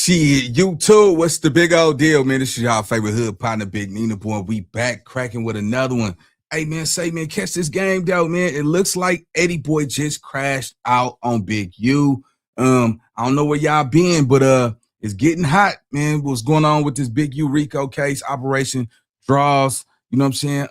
Shit, you too. What's the big old deal, man? This is y'all favorite hood partner, Big Nina Boy. We back cracking with another one. Hey, man, catch this game, though, man. It looks like Eddie Boy just crashed out on Big U. I don't know where y'all been, but it's getting hot, man. What's going on with this Big U RICO case, Operation Draws? You know what I'm saying?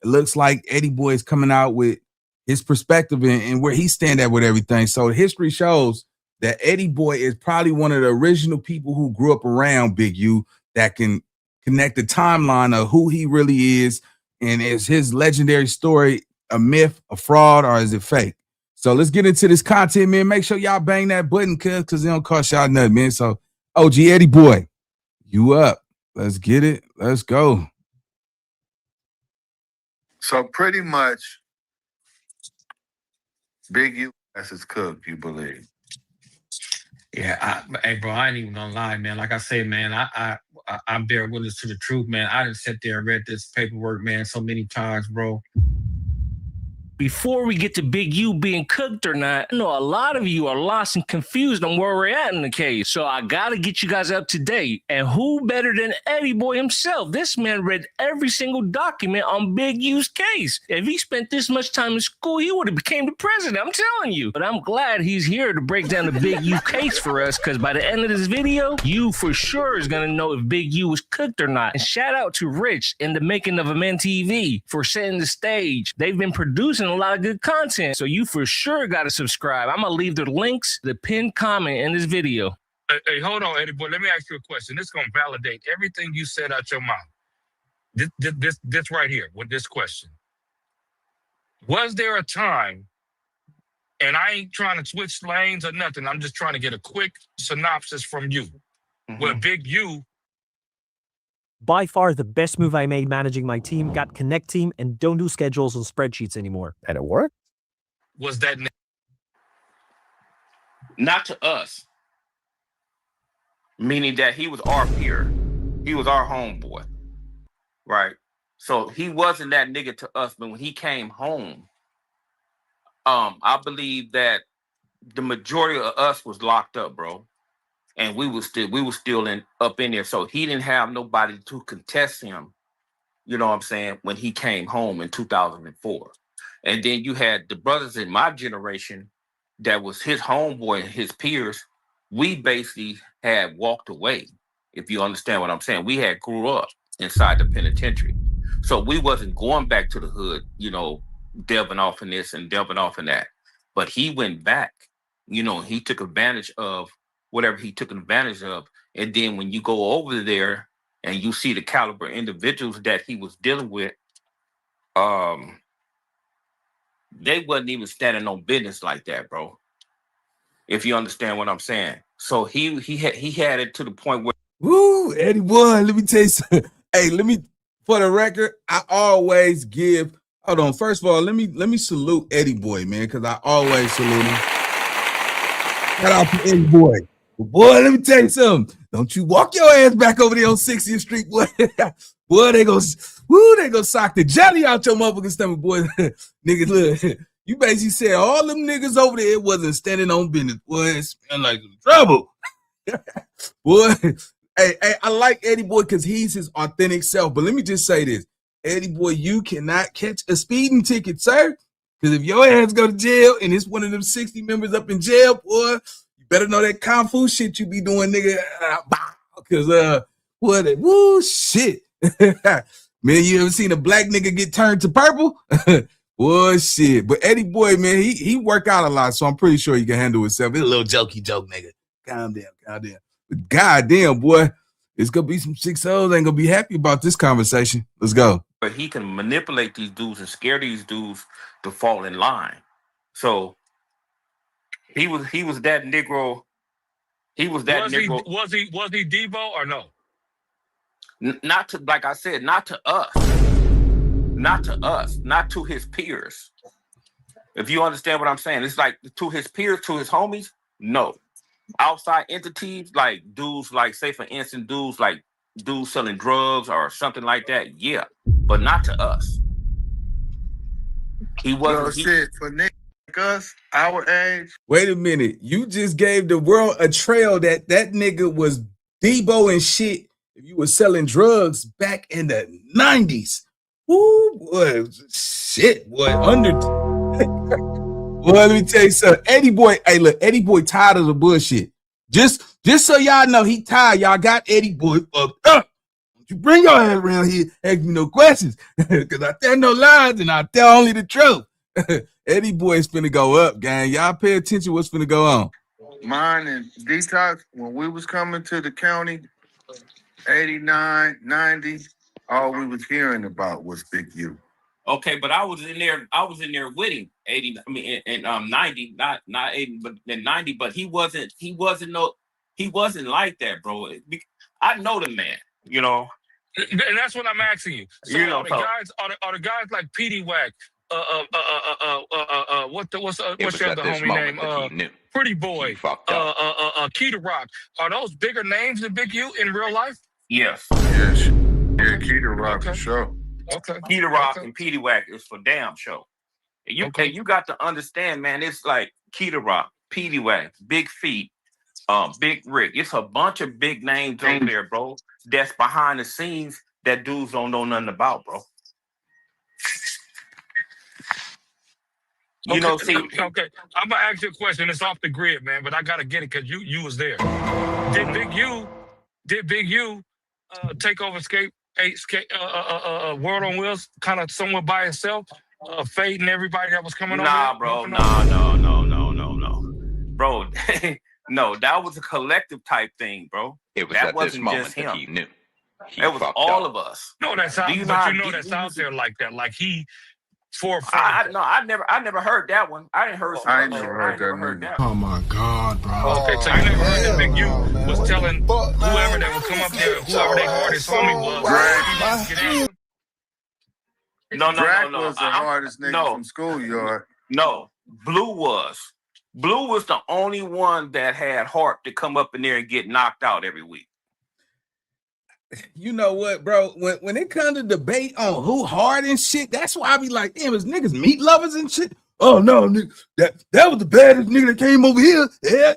It looks like Eddie Boy is coming out with his perspective and where he stand at with everything. So history shows that Eddie Boy is probably one of the original people who grew up around Big U that can connect the timeline of who he really is. And is his legendary story a myth, a fraud, or is it fake? So let's get into this content, man. Make sure y'all bang that button, because it don't cost y'all nothing, man. So, OG Eddie Boy, you up. Let's get it. Let's go. So pretty much, Big U is cooked, you believe? Yeah, hey, bro, I ain't even gonna lie, man. Like I said, man, I bear witness to the truth, man. I didn't sit there and read this paperwork, man, so many times, bro. Before we get to Big U being cooked or not, I know a lot of you are lost and confused on where we're at in the case. So I got to get you guys up to date. And who better than Eddie Boy himself? This man read every single document on Big U's case. If he spent this much time in school, he would have became the president, I'm telling you. But I'm glad he's here to break down the Big U case for us, because by the end of this video, you for sure is going to know if Big U was cooked or not. And shout out to Rich and the Making of a Man TV for setting the stage. They've been producing a lot of good content, so you for sure got to subscribe. I'm gonna leave the links, the pinned comment in this video. Hey, hold on, Eddie Boy. Let me ask you a question. This is gonna validate everything you said out your mouth. This right here with this question. Was there a time, and I ain't trying to switch lanes or nothing, I'm just trying to get a quick synopsis from you, where Big U... By far the best move I made managing my team, got Connect Team, and don't do schedules on spreadsheets anymore. And it worked? Was that... Not to us. Meaning that he was our peer. He was our homeboy. Right? So he wasn't that nigga to us, but when he came home, I believe that the majority of us was locked up, bro. And we were still up in there. So he didn't have nobody to contest him, you know what I'm saying, when he came home in 2004. And then you had the brothers in my generation that was his homeboy and his peers. We basically had walked away, if you understand what I'm saying. We had grew up inside the penitentiary. So we wasn't going back to the hood, you know, delving off in this and delving off in that. But he went back, you know, he took advantage of whatever he took advantage of. And then when you go over there and you see the caliber individuals that he was dealing with, they wasn't even standing on business like that, bro. If you understand what I'm saying. So he had it to the point where... Woo, Eddie Boy, let me tell you something. Hey, for the record, I always give... Hold on, first of all, let me salute Eddie Boy, man, because I always salute him. Shout out to Eddie Boy. Boy, let me tell you something. Don't you walk your ass back over there on 60th Street, boy. Boy, they go sock the jelly out your motherfucking stomach, boy. Nigga, look, you basically said all them niggas over there wasn't standing on business, boy. It's like trouble. Boy, hey, I like Eddie Boy because he's his authentic self. But let me just say this. Eddie Boy, you cannot catch a speeding ticket, sir. Because if your ass go to jail and it's one of them 60 members up in jail, boy, better know that kung fu shit you be doing, nigga. Because, woo, shit. Man, you ever seen a black nigga get turned to purple? Boy, shit. But Eddie Boy, man, he work out a lot, so I'm pretty sure he can handle himself. It's a little jokey joke, nigga. Calm down. But goddamn, boy, it's going to be some 6-0s ain't going to be happy about this conversation. Let's go. But he can manipulate these dudes and scare these dudes to fall in line. So... He was that Negro. He was that Negro. Was he Devo or no? Not to, like I said, not to us. Not to us. Not to his peers. If you understand what I'm saying, it's like to his peers, to his homies. No, outside entities like dudes, like say for instance, dudes selling drugs or something like that. Yeah, but not to us. He wasn't. Shit for Nick. us, our age. Wait a minute. You just gave the world a trail that nigga was Debo and shit. If you were selling drugs back in the 90s. Woo, boy. Shit, boy. Well, let me tell you something. Eddie Boy, hey, look, Eddie Boy tired of the bullshit. Just so y'all know he tired. Y'all got Eddie Boy fucked up. Don't you bring your ass around here, ask me no questions. Because I tell no lies and I tell only the truth. Eddie Boy is finna go up, gang. Y'all pay attention what's finna go on. Mine and Detox, when we was coming to the county, 89, 90, all we was hearing about was Big U. Okay, but I was in there with him 80, I mean in 90, not 80, but in 90, but he wasn't like that, bro. I know the man, you know. And that's what I'm asking you. So You know, are the guys like Petey Wack, what's your other homie name? Pretty Boy, Keita Rock. Are those bigger names than Big U in real life? Yes. Yes. Yeah, Keita Rock for sure. Okay. Keita Rock and Petey Wack is for damn sure. And you got to understand, man, it's like Keita Rock, Petey Wack, Big Feet, Big Rick. It's a bunch of big names over there, bro. That's behind the scenes that dudes don't know nothing about, bro. You know, see. Okay, I'm gonna ask you a question. It's off the grid, man, but I gotta get it because you was there. Did Big U take over World on Wheels kind of somewhat by itself, fading everybody that was coming over? Nah, bro. No. Bro, no, that was a collective type thing, bro. That wasn't just him. He knew. It was all of us. No, that's out. But you know that's out there like that. Like he 4 or 5. I never heard that one. I didn't heard. I never heard that. Oh my God, bro. Okay, so you never heard that Big U was telling whoever that would come up there, whoever their hardest homie was. Drag was the hardest nigga from schoolyard. No, Blue was. Blue was the only one that had heart to come up in there and get knocked out every week. You know what, bro? When it comes to debate on who hard and shit, that's why I be like, damn, is niggas meat lovers and shit? Oh no, nigga, that was the baddest nigga that came over here. Yeah,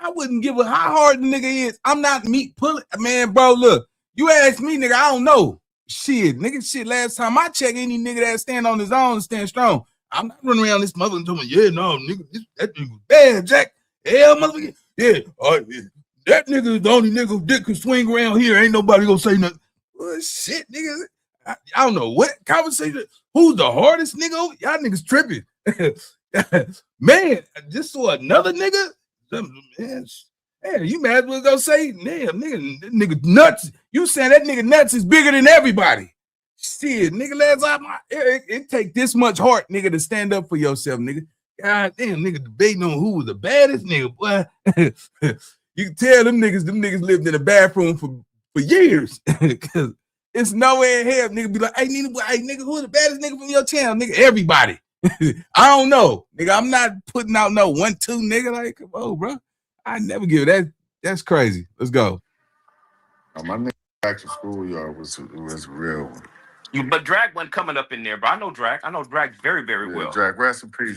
I wouldn't give a how hard the nigga is. I'm not meat pulling, man, bro. Look, you ask me, nigga, I don't know. Shit, nigga, shit. Last time I checked, any nigga that stand on his own and stand strong. I'm not running around this mother and telling me, yeah, no, nigga, that nigga was bad, Jack. Hell, motherfucker, yeah, yeah. That nigga is the only nigga who dick can swing around here. Ain't nobody gonna say nothing. Well, shit, nigga. I don't know what conversation. Who's the hardest nigga? Y'all niggas tripping. Man, just saw another nigga. Man, you might as well go say, damn, nigga nuts. You saying that nigga nuts is bigger than everybody. Shit, nigga, last time it take this much heart, nigga, to stand up for yourself, nigga. God damn, nigga, debating on who was the baddest nigga, boy. You can tell them niggas lived in a bathroom for years. Cause it's nowhere in hell, nigga be like, hey nigga, who the baddest nigga from your channel? Nigga, everybody. I don't know. Nigga, I'm not putting out no 1-2 nigga. Like, come on, bro. I never give that. That's crazy. Let's go. My nigga back to schoolyard was real. But Drag wasn't coming up in there, bro. I know Drag very, very well. Drag, rest in peace.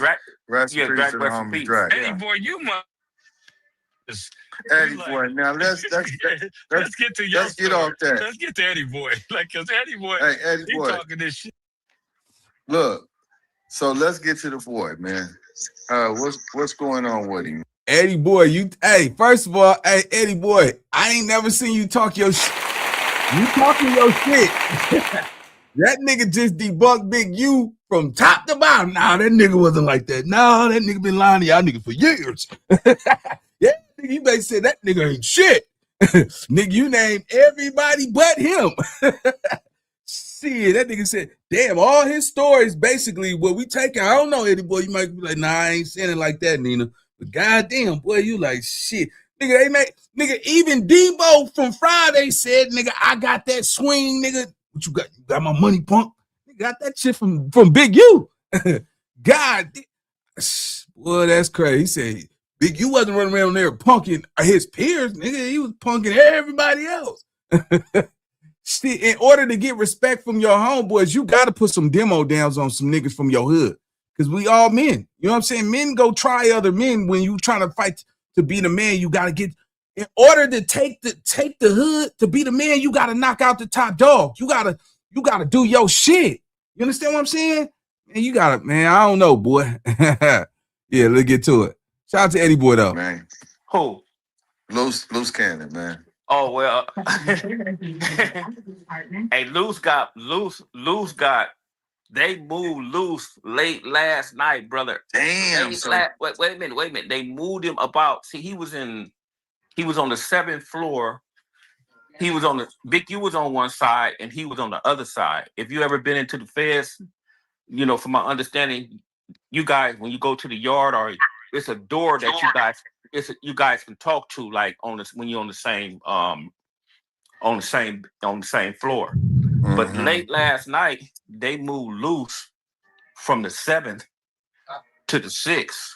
Rest in peace to the homie Drag. Eddie boy, you must. Eddie boy, now let's get to your let's get off that. Let's get to Eddie boy, like, cause Eddie boy, hey, Eddie he boy, talking this shit. Look, so let's get to the boy, man. What's going on with him? Eddie boy, first of all, Eddie boy, I ain't never seen you talk your shit. You talking your shit. That nigga just debunked Big U from top to bottom. Nah, that nigga wasn't like that. Nah, that nigga been lying to y'all niggas for years. Yeah, nigga, you may say that nigga ain't shit. Nigga, you named everybody but him. Shit, that nigga said, damn, all his stories basically what we take. I don't know, Eddie boy, you might be like, nah, I ain't saying it like that, Nina. But goddamn, boy, you like shit. Nigga, even Debo from Friday said, nigga, I got that swing, nigga. What you got? You got my money, punk? You got that shit from Big U. God, boy, that's crazy. He said Big U wasn't running around there punking his peers, nigga. He was punking everybody else. See, in order to get respect from your homeboys, you got to put some demo downs on some niggas from your hood. because we all men. You know what I'm saying? Men go try other men. When you trying to fight to be the man, you got to get, in order to take the hood, to be the man, you got to knock out the top dog. You got to do your shit. You understand what I'm saying? Man, you got to, man, I don't know, boy. Yeah, let's get to it. Shout out to Eddie Boy, though. Man, Who? Luce Cannon, man. Oh, well. Hey, Luce got, they moved Luce late last night, brother. Damn. Wait a minute. They moved him about, see, he was on the 7th floor. He was on Big U was on one side and he was on the other side. If you ever been into the feds, you know, from my understanding, you guys, when you go to the yard, or it's a door that you guys can talk to, like when you're on the same floor. Mm-hmm. But late last night, they moved Luce from the 7th to the 6th.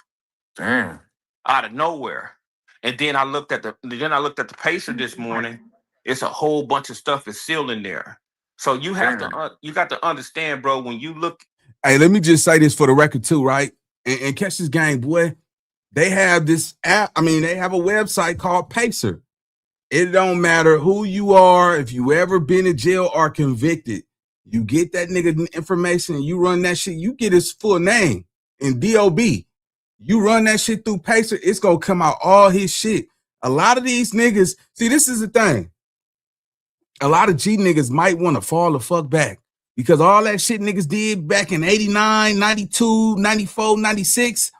Damn. Out of nowhere. And then I looked at the pacer this morning. It's a whole bunch of stuff is still in there. So you have you got to understand, bro, when you look. Hey, let me just say this for the record too, right? And catch this game, boy. They have this app. I mean, they have a website called Pacer. It don't matter who you are, if you ever been in jail or convicted, you get that nigga information and you run that shit, you get his full name in DOB. You run that shit through Pacer, it's gonna come out all his shit. A lot of these niggas, see, this is the thing. A lot of G niggas might want to fall the fuck back because all that shit niggas did back in 89, 92, 94, 96,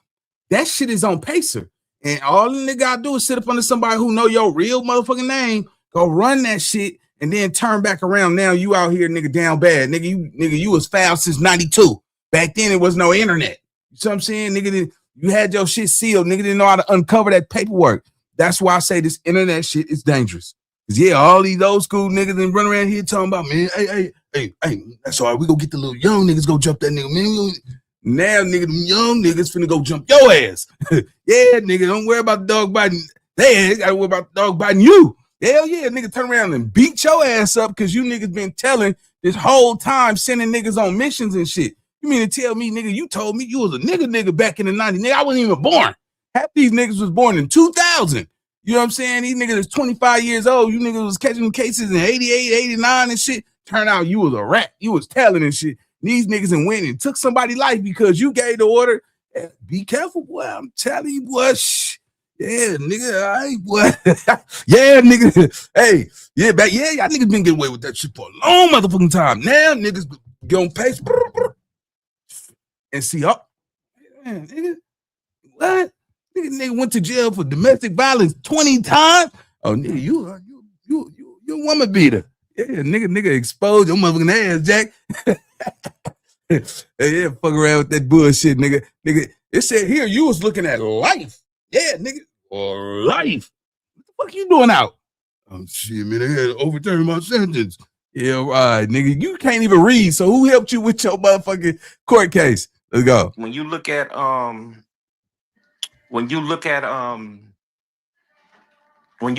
that shit is on Pacer. And all the nigga gotta do is sit up under somebody who know your real motherfucking name, go run that shit, and then turn back around. Now you out here, nigga, down bad. Nigga, you was foul since 92. Back then it was no internet. You see what I'm saying? Nigga, you had your shit sealed. Nigga didn't know how to uncover that paperwork. That's why I say this internet shit is dangerous. Cause yeah, all these old school niggas and run around here talking about, man, hey, that's all right. We go get the little young niggas, go jump that nigga, man. Now, nigga, them young niggas finna go jump your ass. Yeah, nigga, don't worry about the dog biting. They gotta worry about the dog biting you. Hell yeah, nigga, turn around and beat your ass up because you niggas been telling this whole time, sending niggas on missions and shit. You mean to tell me, nigga, you told me you was a nigga back in the 90s. Nigga, I wasn't even born. Half these niggas was born in 2000. You know what I'm saying? These niggas is 25 years old. You niggas was catching cases in 88, 89 and shit. Turn out you was a rat. You was telling and shit. These niggas and went and took somebody's life because you gave the order. Be careful, boy. I'm telling you, boy. Shh. Yeah, nigga. All right, boy. Yeah, nigga. Hey, yeah, back. Yeah, y'all niggas been getting away with that shit for a long motherfucking time. Now niggas get on pace and see, oh, man, nigga, what? Nigga went to jail for domestic violence 20 times. Oh, nigga, you a woman beater. Yeah, nigga exposed your motherfucking ass, Jack. Yeah, fuck around with that bullshit, nigga. Nigga, it said here you was looking at life. Yeah, nigga, or life. What the fuck you doing out? Oh shit, man, they had to overturn my sentence. Yeah, right, nigga. You can't even read, so who helped you with your motherfucking court case? Let's go. When you look at when you're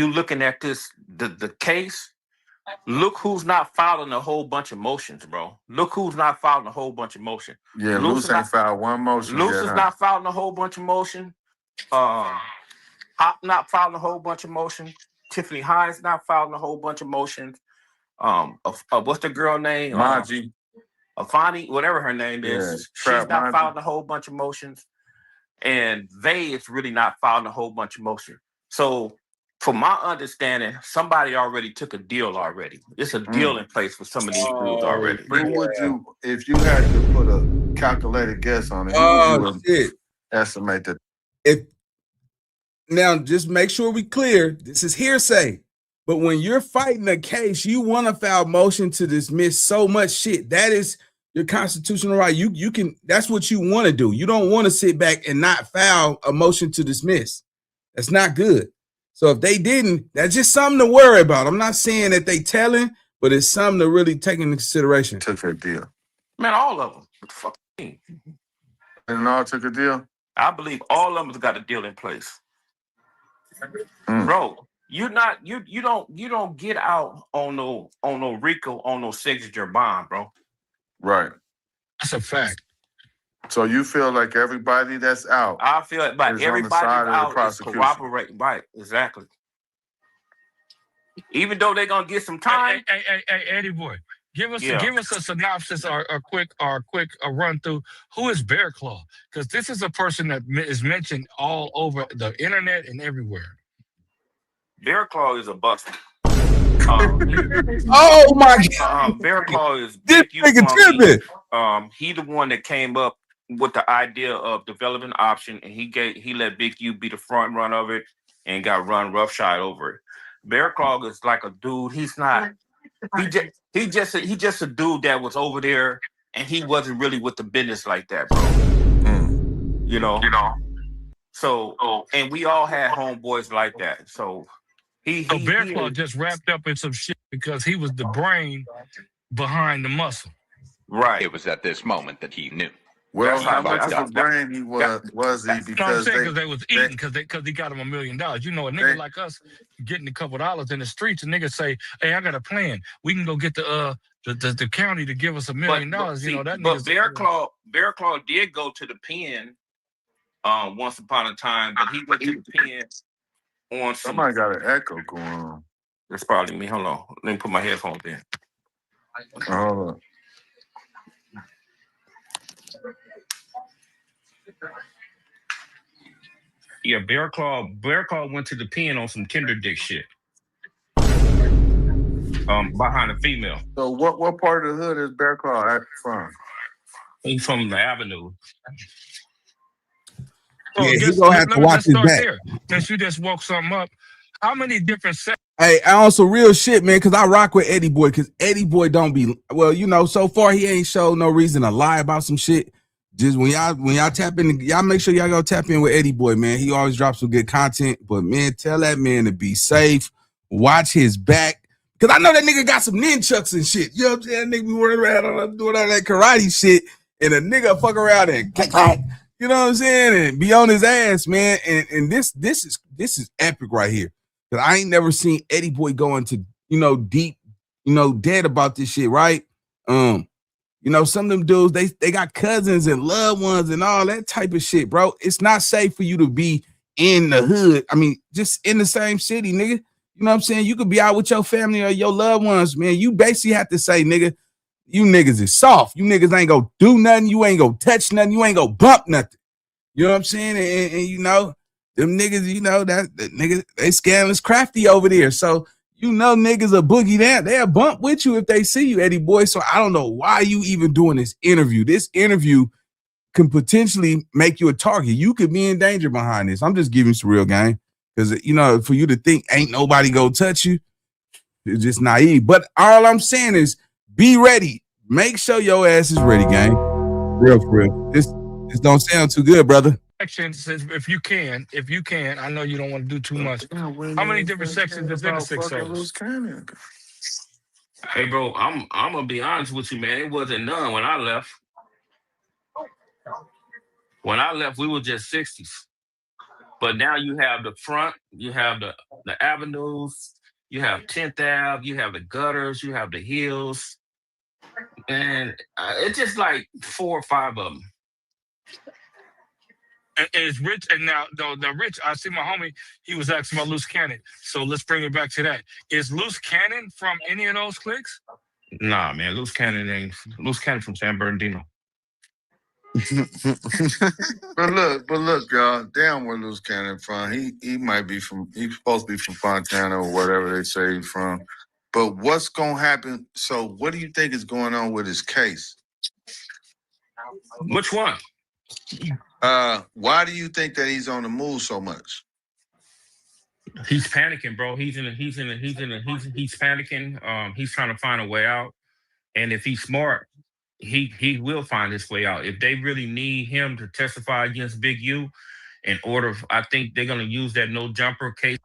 looking at this, the case, look who's not filing a whole bunch of motions, bro. Look who's not filing a whole bunch of motion. Yeah, Luce ain't filed one motion. Luce is not filing a whole bunch of motion. Hop not filing a whole bunch of motion. Tiffany Hines not filing a whole bunch of motions. What's the girl name? Maji. Afani, whatever her name is. Yeah, she's not filing a whole bunch of motions. And they is really not filing a whole bunch of motion. So from my understanding, somebody already took a deal already. It's a deal in place for some of these dudes already. Who would you, if you had to put a calculated guess on it, who would you estimate that? Now, just make sure we clear, this is hearsay. But when you're fighting a case, you want to file motion to dismiss so much shit. That is your constitutional right. You can, that's what you want to do. You don't want to sit back and not file a motion to dismiss. That's not good. So if they didn't, that's just something to worry about. I'm not saying that they telling, but it's something to really take into consideration. Took a deal. Man, all of them. What the fuck you mean? And all took a deal? I believe all of them got a deal in place. Bro, you don't get out on no RICO on no signature bond, bro. Right. That's a fact. So you feel like everybody that's out? I feel like, but Is on the everybody side of the out is prosecution. cooperating. Right, exactly. Even though they're gonna get some time. Hey, Eddie boy, give us Yeah. a synopsis or a quick run through. Who is Bearclaw? Because this is a person that is mentioned all over the internet and everywhere. Bearclaw is a buster. Oh my God. Bearclaw is This Big U nigga Funky. tripping. He the one that came up with the idea of developing an option, and he let Big U be the front run of it and got run roughshod over it. Bearclaw is like a dude. He's not. He just a dude that was over there, and he wasn't really with the business like that, bro. You know. So, and we all had homeboys like that. So Bearclaw just wrapped up in some shit because he was the brain behind the muscle. Right. It was at this moment that he knew. Well, That's how how- much of a that's- brain he was he? No, I'm Because saying because they was eating because he got him $1 million. You know, a nigga They- like us getting a couple dollars in the streets, and niggas say, "Hey, I got a plan. We can go get the county to give us $1 million." You know that. But nigga's- Bearclaw did go to the pen once upon a time, but he went to the pen on some. somebody got an echo going on. That's probably me. Hold on. Let me put my headphones in. Hold on. Yeah, Bearclaw went to the pen on some Tinder dick shit. Behind a female. So what part of the hood is Bearclaw from? He's from the Avenue. So Yeah, he just- gonna have let to me watch just his start back. there. Since you just woke something up, how many different sections? Hey, I on some real shit, man, because I rock with Eddie Boy, because Eddie Boy don't be, well, you know, so far he ain't showed no reason to lie about some shit. Just when y'all tap in, y'all make sure y'all go tap in with Eddie Boy, man. He always drops some good content, but man, tell that man to be safe, watch his back, because I know that nigga got some nunchucks and shit. You know what I'm saying? That nigga be running around doing all that karate shit, and a nigga fuck around and you know what I'm saying, and be on his ass, man. And this is epic right here. Cause I ain't never seen Eddie Boy go into, you know, deep, you know, dead about this shit, right? You know, some of them dudes, they got cousins and loved ones and all that type of shit, bro. It's not safe for you to be in the hood. I mean, just in the same city, nigga. You know what I'm saying? You could be out with your family or your loved ones, man. You basically have to say, nigga, you niggas is soft. You niggas ain't gonna do nothing. You ain't gonna touch nothing. You ain't gonna bump nothing. You know what I'm saying? And you know, them niggas, you know, that niggas, they scandalous crafty over there. So, you know, niggas a boogie down. They'll bump with you if they see you, Eddie Boy. So I don't know why you even doing this interview. This interview can potentially make you a target. You could be in danger behind this. I'm just giving you some real game. Because, you know, for you to think ain't nobody gonna touch you, it's just naive. But all I'm saying is be ready. Make sure your ass is ready, gang. Real for real. This don't sound too good, brother. Sections, if you can, I know you don't want to do too much. How many different sections is in a 6-0? Hey, bro, I'm gonna be honest with you, man. It wasn't none when I left. When I left, we were just 60s. But now you have the front, you have the avenues, you have 10th Ave, you have the gutters, you have the hills, and it's just like 4 or 5 of them. And it's Rich, and now the Rich, I see my homie, he was asking about Luce Cannon. So let's bring it back to that. Is Luce Cannon from any of those cliques? Nah, man, Luce Cannon from San Bernardino. But look, y'all, damn where Luce Cannon from. He might be from, he's supposed to be from Fontana or whatever they say he's from. But what's gonna happen? So what do you think is going on with his case? Which one? Why do you think that he's on the move so much? He's panicking, bro. He's panicking. He's trying to find a way out. And if he's smart, he will find his way out. If they really need him to testify against Big U, in order, I think they're gonna use that no jumper case.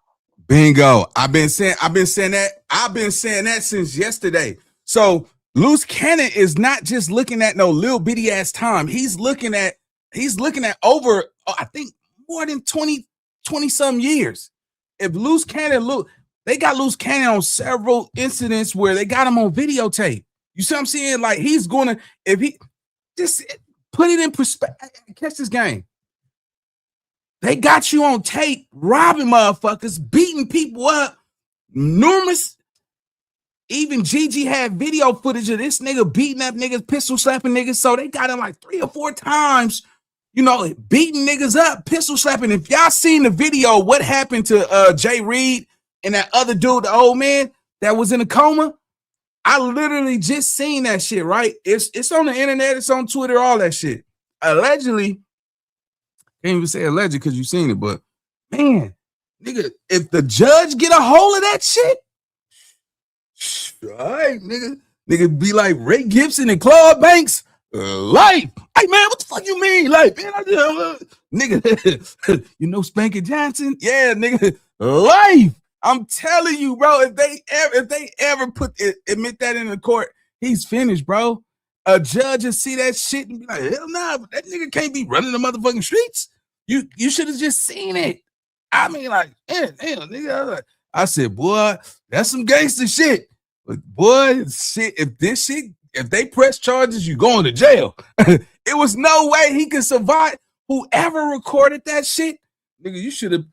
Bingo. I've been saying that since yesterday. So Luce Cannon is not just looking at no little bitty ass time. He's looking at over, I think, more than 20 some years. If Luce Cannon they got Luce Cannon on several incidents where they got him on videotape. You see what I'm saying? Like, he's gonna, if he just put it in perspective. Catch this game. They got you on tape, robbing motherfuckers, beating people up. Numerous. Even Gigi had video footage of this nigga beating up niggas, pistol slapping niggas. So they got him like 3 or 4 times, you know, beating niggas up, pistol slapping. If y'all seen the video, what happened to Jay Reed and that other dude, the old man that was in a coma? I literally just seen that shit, right? It's on the internet, it's on Twitter, all that shit. Allegedly, can't even say alleged because you seen it, but man, nigga, if the judge get a hold of that shit, all right, nigga be like Ray Gibson and Claude Banks, life. Hey man, what the fuck you mean, life? Man, nigga, you know Spanky Johnson? Yeah, nigga, life. I'm telling you, bro. If they ever admit that in the court, he's finished, bro. A judge will see that shit and be like, hell nah, but that nigga can't be running the motherfucking streets. You should have just seen it. I mean, like, damn, nigga. I said, boy, that's some gangster shit. But boy, shit, if they press charges, you going to jail. It was no way he could survive. Whoever recorded that shit, nigga, you should have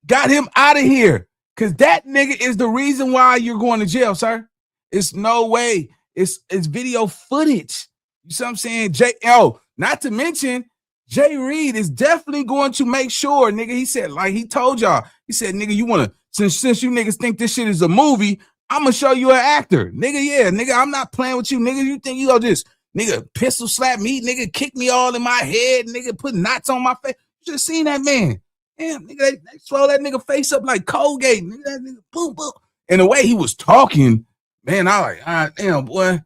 got him out of here. Cause that nigga is the reason why you're going to jail, sir. It's no way. It's video footage. You see what I'm saying? Not to mention, Jay Reed is definitely going to make sure, nigga. He said, like he told y'all, he said, nigga, you wanna since you niggas think this shit is a movie, I'm gonna show you an actor, nigga. Yeah, nigga, I'm not playing with you, nigga. You think you gonna just nigga pistol slap me, nigga, kick me all in my head, nigga, put knots on my face? You just seen that man. Damn, nigga, they swell that nigga face up like Colgate, nigga. That nigga, boom, boom. And the way he was talking, man, I like, all right, damn, boy.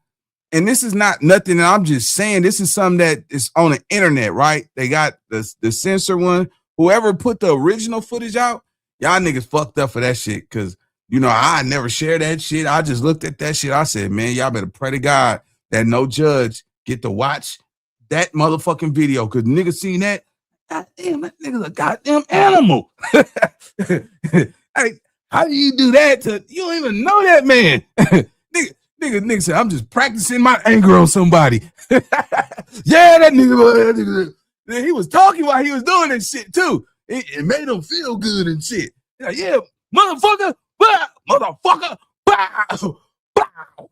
And this is not nothing that I'm just saying. This is something that is on the internet, right? They got the censor one. Whoever put the original footage out, y'all niggas fucked up for that shit. Cause you know, I never share that shit. I just looked at that shit. I said, man, y'all better pray to God that no judge get to watch that motherfucking video. Cause niggas seen that. God damn, that nigga's a goddamn animal. Hey, how do you do that to you don't even know that man? Nigga said, I'm just practicing my anger on somebody. Yeah, that nigga, he was talking while he was doing that shit too. It made him feel good and shit. Yeah, motherfucker, bah, motherfucker, bow, bow.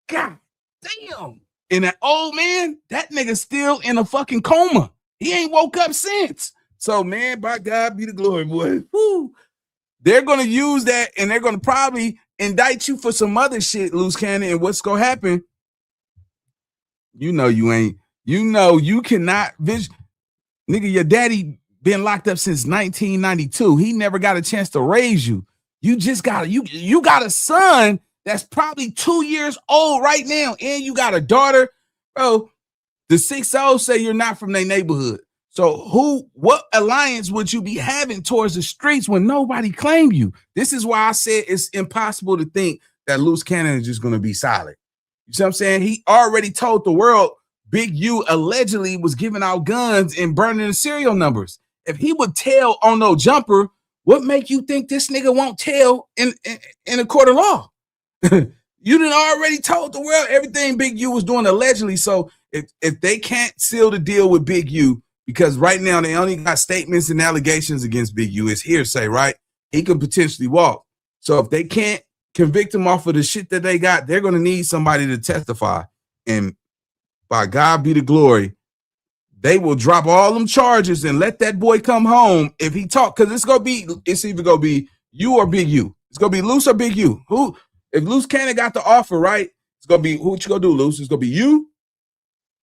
God damn. And that old man, that nigga still in a fucking coma. He ain't woke up since. So, man, by God be the glory, boy. Woo. They're going to use that, and they're going to probably indict you for some other shit, Luce Cannon. And what's going to happen? You know you ain't. You know you cannot. Nigga, your daddy been locked up since 1992. He never got a chance to raise you. You just got you got a son that's probably 2 years old right now, and you got a daughter. Bro, the 6-0 say you're not from their neighborhood. So what alliance would you be having towards the streets when nobody claimed you? This is why I said it's impossible to think that Luce Cannon is just going to be solid. You see what I'm saying? He already told the world Big U allegedly was giving out guns and burning the serial numbers. If he would tell on no jumper, what make you think this nigga won't tell in a court of law? You done already told the world everything Big U was doing allegedly. So if they can't seal the deal with Big U, because right now they only got statements and allegations against Big U. It's hearsay, right? He could potentially walk. So if they can't convict him off of the shit that they got, they're going to need somebody to testify. And by God be the glory, they will drop all them charges and let that boy come home if he talk. Because it's either going to be you or Big U. It's going to be Luce or Big U. If Luce Cannon got the offer, right, it's going to be, what you going to do, Luce? It's going to be you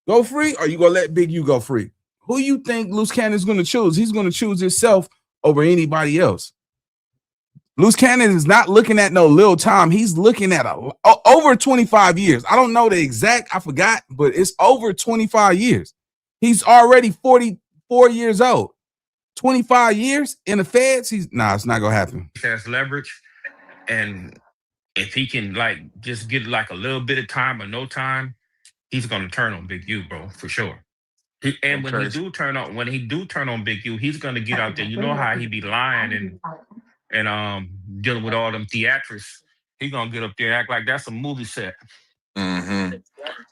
go free, or you going to let Big U go free? Who you think Luce Cannon is going to choose? He's going to choose himself over anybody else. Luce Cannon is not looking at no little time. He's looking at over 25 years. I don't know the exact, I forgot, but it's over 25 years. He's already 44 years old. 25 years in the feds? It's not going to happen. He has leverage, and if he can just get a little bit of time or no time, he's going to turn on Big U, bro, for sure. When he do turn on Big U, he's gonna get out there. You know how he be lying and dealing with all them theatrics. He gonna get up there and act like that's a movie set. Mm-hmm.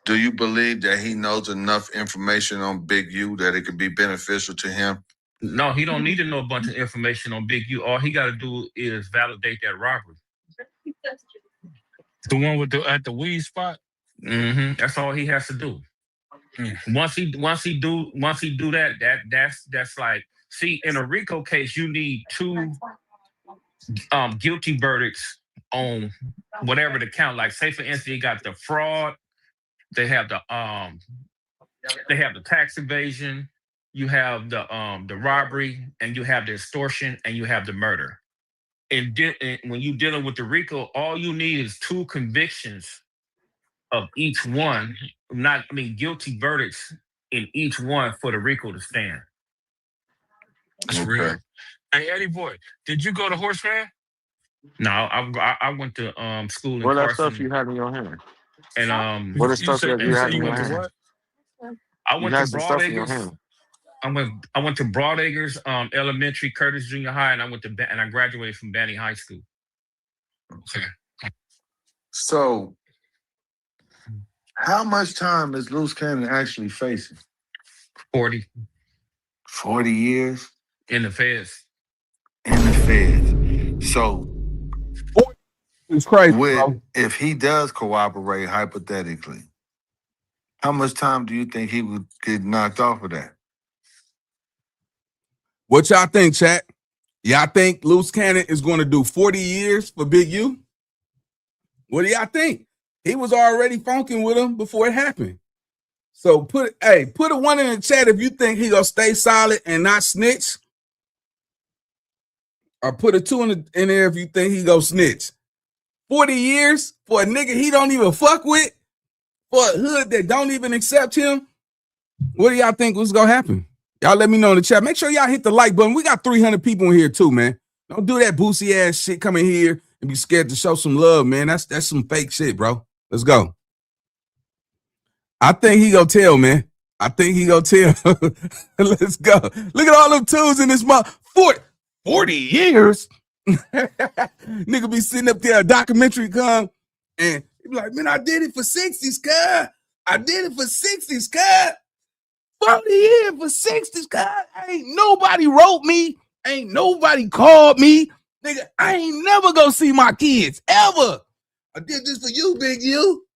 Do you believe that he knows enough information on Big U that it could be beneficial to him? No, he don't need to know a bunch of information on Big U. All he got to do is validate that robbery. The one with at the weed spot. That's all he has to do. Once he do that, that's like, see, in a RICO case, you need 2 guilty verdicts on whatever the count. Like, say for instance, you got the fraud, they have the tax evasion, you have the robbery, and you have the extortion, and you have the murder. And when you're dealing with the RICO, all you need is 2 convictions of each one, guilty verdicts in each one for the RICO to stand. That's real. Hey, Eddie boy, did you go to Horseman? No, I went to school in What Carson. that stuff you have in your hand? And what is stuff that you have in your hand? What? I went to Broadacres. I went to Broadacres Elementary, Curtis Junior High, and I graduated from Banning High School. Okay. So, how much time is Luce Cannon actually facing? 40. 40 years? In the feds. In the feds. So, it's crazy. If he does cooperate, hypothetically, how much time do you think he would get knocked off of that? What y'all think, chat? Y'all think Luce Cannon is going to do 40 years for Big U? What do y'all think? He was already funking with him before it happened. So put a 1 in the chat if you think he gonna stay solid and not snitch. Or put a 2 in there if you think he gonna snitch. 40 years for a nigga he don't even fuck with, for a hood that don't even accept him. What do y'all think was gonna happen? Y'all let me know in the chat. Make sure y'all hit the like button. We got 300 people in here too, man. Don't do that boosie ass shit. Come in here and be scared to show some love, man. That's some fake shit, bro. Let's go. I think he gonna tell, man. I think he gonna tell. Let's go. Look at all them twos in this month. 40 years. Nigga be sitting up there, a documentary come, and he be like, man, I did it for 60s, cuz. I did it for 60s, cuz. 40 years for 60s, cuz. Ain't nobody wrote me. Ain't nobody called me. Nigga, I ain't never gonna see my kids, ever. I did this for you, Big U.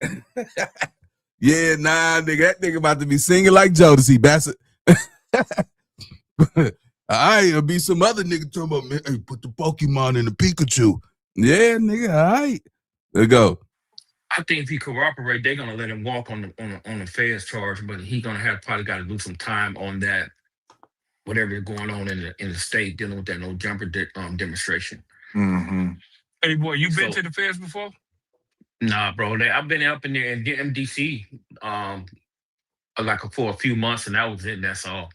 Yeah, nah, nigga, that nigga about to be singing like Jodeci, Bassett. It'll be some other nigga talking about, man, hey, put the Pokemon in the Pikachu. Yeah, nigga, all right. There you go. I think if he cooperate, they're gonna let him walk on the feds charge, but he gonna probably got to do some time on that, whatever is going on in the state dealing with that no jumper demonstration. Mm-hmm. Hey boy, you been to the feds before? Nah, bro. I've been up in there in MDC for a few months, and that was it. That's all.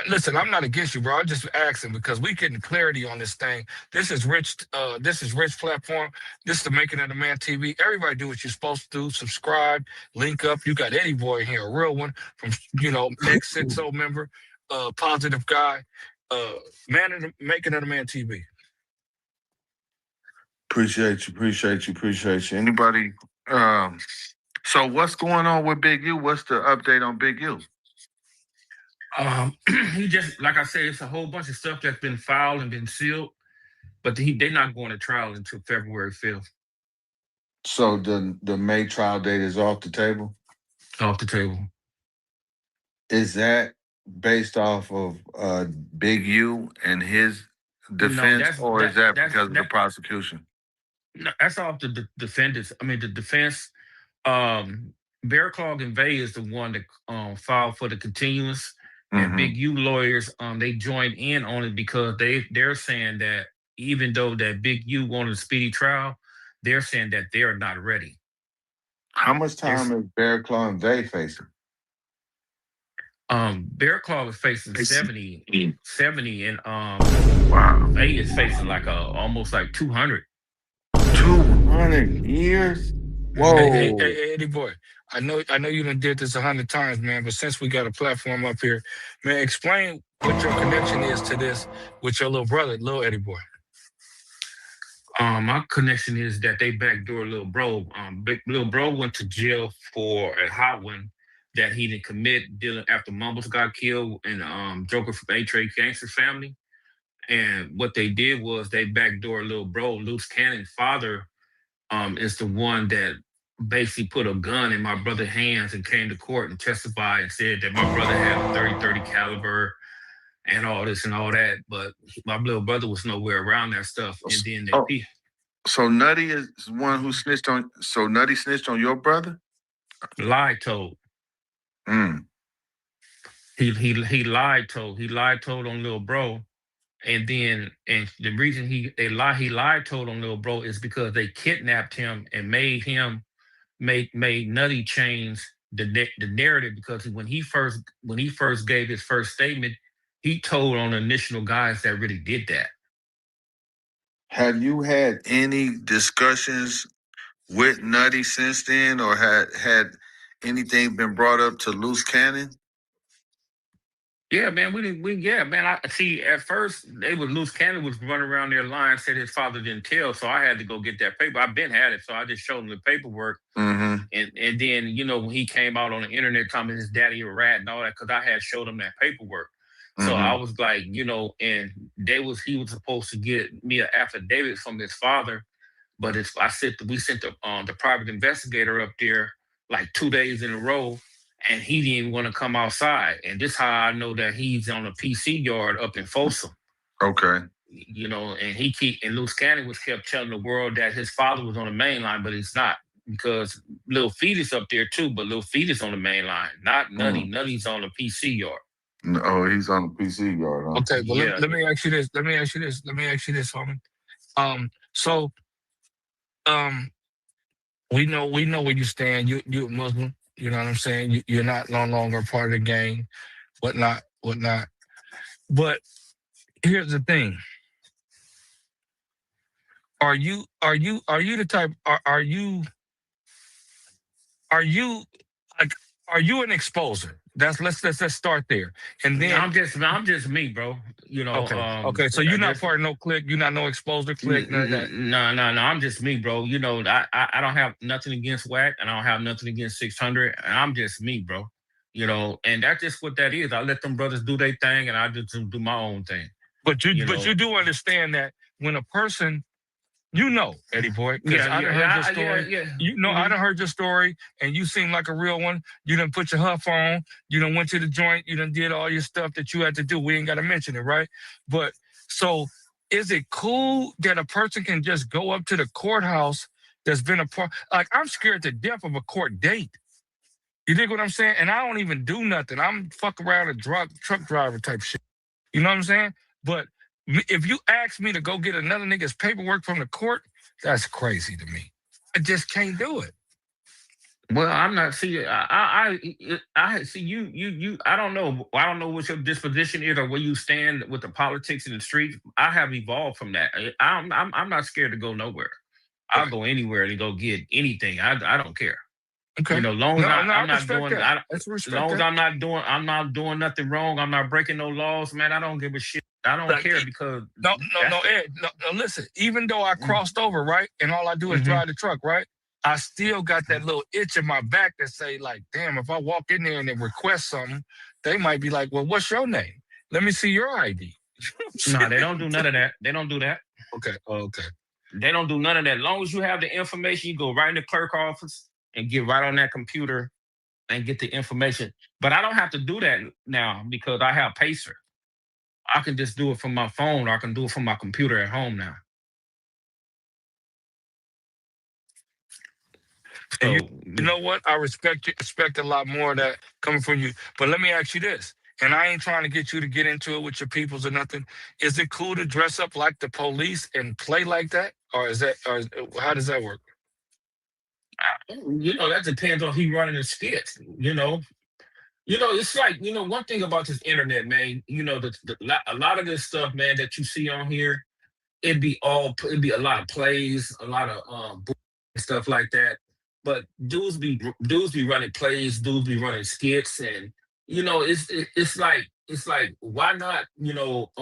Listen, I'm not against you, bro. I'm just asking because we getting clarity on this thing. This is Rich. This is Rich platform. This is the Making of the Man TV. Everybody do what you're supposed to do. Subscribe, link up. You got Eddie Boy here, a real one from X60 member, positive guy, Making of the Man TV. Appreciate you. Anybody? So what's going on with Big U? What's the update on Big U? He just, like I said, it's a whole bunch of stuff that's been filed and been sealed, but they're not going to trial until February 5th. So the May trial date is off the table? Off the table. Is that based off of Big U and his defense, or is that because of the prosecution? No, that's off the defendants. I mean, the defense. Bearclaw and Vay is the one that filed for the continuance. And Big U lawyers, they joined in on it because they're saying that even though that Big U wanted a speedy trial, they're saying that they're not ready. How much time is Bearclaw and Vay facing? Bearclaw is facing 70, and wow. Vay is facing almost 200. 200 years? Whoa. Hey, Eddie boy. I know you done did this 100 times, man, but since we got a platform up here, man, explain what your connection is to this with your little brother, little Eddie boy. My connection is that they backdoor little bro. Little bro went to jail for a hot one that he didn't commit dealing after Mumbles got killed and Joker from A-Trade Gangster family. And what they did was they backdoor little bro. Luce Cannon's father is the one that basically put a gun in my brother's hands and came to court and testified and said that my brother had a 30 caliber and all this and all that. But my little brother was nowhere around that stuff. And then they So Nutty is one who snitched on. So Nutty snitched on your brother. Lied told. He lied told on little bro, and then the reason he lied told on little bro is because they kidnapped him and made Nutty change the narrative, because when he first gave his first statement, he told on the initial guys that really did that. Have you had any discussions with Nutty since then, or had anything been brought up to Luce Cannon? Yeah, man, I see. At first, Luce Cannon was running around there lying, said his father didn't tell, so I had to go get that paper. I've been had it, so I just showed him the paperwork. And then, you know, when he came out on the internet telling his daddy a rat and all that, because I had showed him that paperwork. So I was like, you know, and he was supposed to get me an affidavit from his father, but we sent the private investigator up there like 2 days in a row. And he didn't even want to come outside. And this is how I know that he's on a PC yard up in Folsom. Okay. You know, and Luce Cannon kept telling the world that his father was on the main line, but he's not, because Lil Fetus up there too, but Lil Fetus on the main line, not Nutty. Nutty's on the PC yard. Oh, he's on the PC yard. Huh? Okay, but let me ask you this. Homie. We know where you stand. You're a Muslim. You know what I'm saying? You're not no longer part of the gang, whatnot. But here's the thing: are you the type? Are you an exposer? Let's start there, and then I'm just me, bro. You know. Okay. So you're not part of no clique. You're not no exposer clique. None of that. No. I'm just me, bro. You know, I don't have nothing against WAC, and I don't have nothing against 600. And I'm just me, bro. You know, and that's just what that is. I let them brothers do their thing, and I just do my own thing. But you do understand that when a person, you know, Eddie Boy, because I done heard your story. You know, I done heard your story, and you seem like a real one. You done put your huff on. You done went to the joint. You done did all your stuff that you had to do. We ain't got to mention it, right? But so, is it cool that a person can just go up to the courthouse that's been a part? Like, I'm scared to death of a court date. You dig what I'm saying? And I don't even do nothing. I'm fuck around a truck driver type shit. You know what I'm saying? But if you ask me to go get another nigga's paperwork from the court, that's crazy to me. I just can't do it. Well, I'm not see. I see you. I don't know. I don't know what your disposition is or where you stand with the politics in the streets. I have evolved from that. I'm not scared to go nowhere. I'll go anywhere to go get anything. I don't care. Okay. You know, long as I'm not doing nothing wrong. I'm not breaking no laws, man. I don't give a shit. I don't care because Ed. No, listen. Even though I crossed over, right, and all I do is drive the truck, right, I still got that little itch in my back that say, like, damn, if I walk in there and they request something, they might be like, well, what's your name? Let me see your ID. No, they don't do none of that. They don't do that. Okay. Okay. They don't do none of that. As long as you have the information, you go right in the clerk office and get right on that computer and get the information. But I don't have to do that now because I have Pacer. I can just do it from my phone, or I can do it from my computer at home now. So, you know what? I respect a lot more of that coming from you. But let me ask you this, and I ain't trying to get you to get into it with your peoples or nothing. Is it cool to dress up like the police and play like that? Or how does that work? You know, that depends on who running the skits. You know, it's like, you know, one thing about this internet, man. You know, a lot of this stuff, man, that you see on here, it'd be a lot of plays, a lot of stuff like that. But dudes be running plays, dudes be running skits, and you know, it's like why not, you know,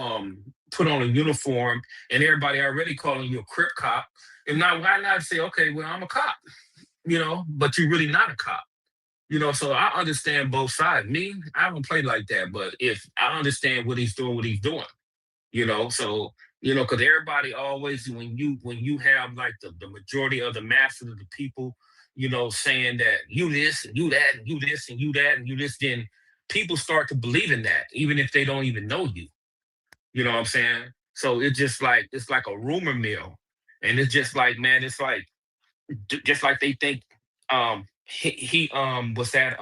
put on a uniform and everybody already calling you a Crip cop. If not, why not say, okay, well, I'm a cop, you know, but you're really not a cop. You know, so I understand both sides. Me, I don't play like that, but if I understand what he's doing, you know, so you know, because everybody always when you have like the majority of the masses of the people, you know, saying that you this and you that and you this and you that and you this, then people start to believe in that, even if they don't even know you. You know what I'm saying? So it's just like it's like a rumor mill, and it's just like, man, it's like just like they think he was that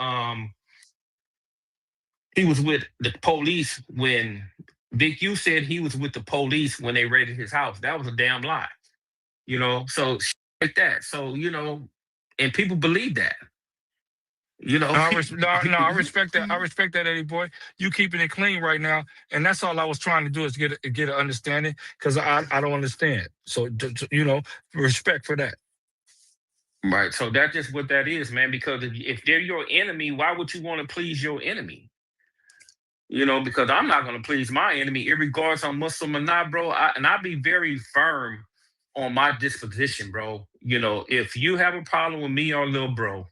he was with the police when Big U said he was with the police when they raided his house. That was a damn lie, you know. So shit like that. So you know, and people believe that, you know. No, I respect that. I respect that, Eddie boy. You keeping it clean right now, and that's all I was trying to do is get an understanding because I don't understand. So you know, respect for that. Right. So that's just what that is, man. Because if they're your enemy, why would you want to please your enemy? You know, because I'm not going to please my enemy, regardless I'm Muslim or not, bro. I'll be very firm on my disposition, bro. You know, if you have a problem with me or little bro,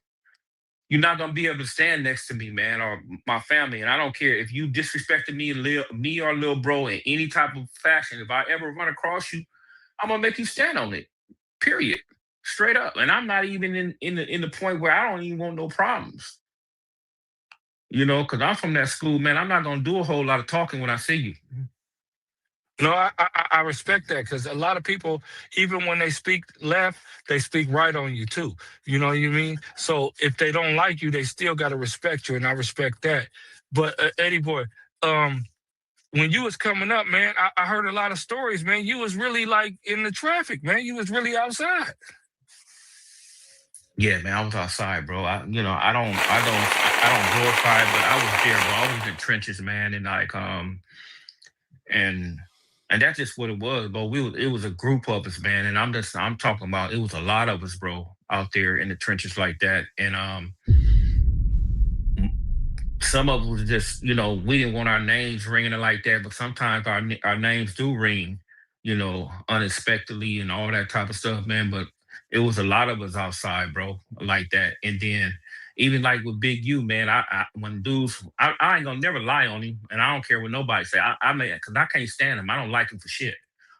you're not going to be able to stand next to me, man, or my family. And I don't care if you disrespected me or little bro in any type of fashion. If I ever run across you, I'm going to make you stand on it, period. Straight up. And I'm not even in the point where I don't even want no problems. You know, because I'm from that school, man. I'm not going to do a whole lot of talking when I see you. No, I respect that because a lot of people, even when they speak left, they speak right on you too. You know what I mean? So if they don't like you, they still got to respect you, and I respect that. But Eddie boy, when you was coming up, man, I heard a lot of stories, man. You was really like in the traffic, man. You was really outside. Yeah, man, I was outside, bro. I don't glorify it, but I was there, bro. I was in the trenches, man, and like and that's just what it was, bro. It was a group of us, man, and I'm talking about it was a lot of us, bro, out there in the trenches like that, and some of us was just, you know, we didn't want our names ringing like that, but sometimes our names do ring, you know, unexpectedly and all that type of stuff, man. But it was a lot of us outside, bro, like that. And then even like with Big U, man, when dudes, I ain't gonna never lie on him, and I don't care what nobody say. I may, because I can't stand him. I don't like him for shit.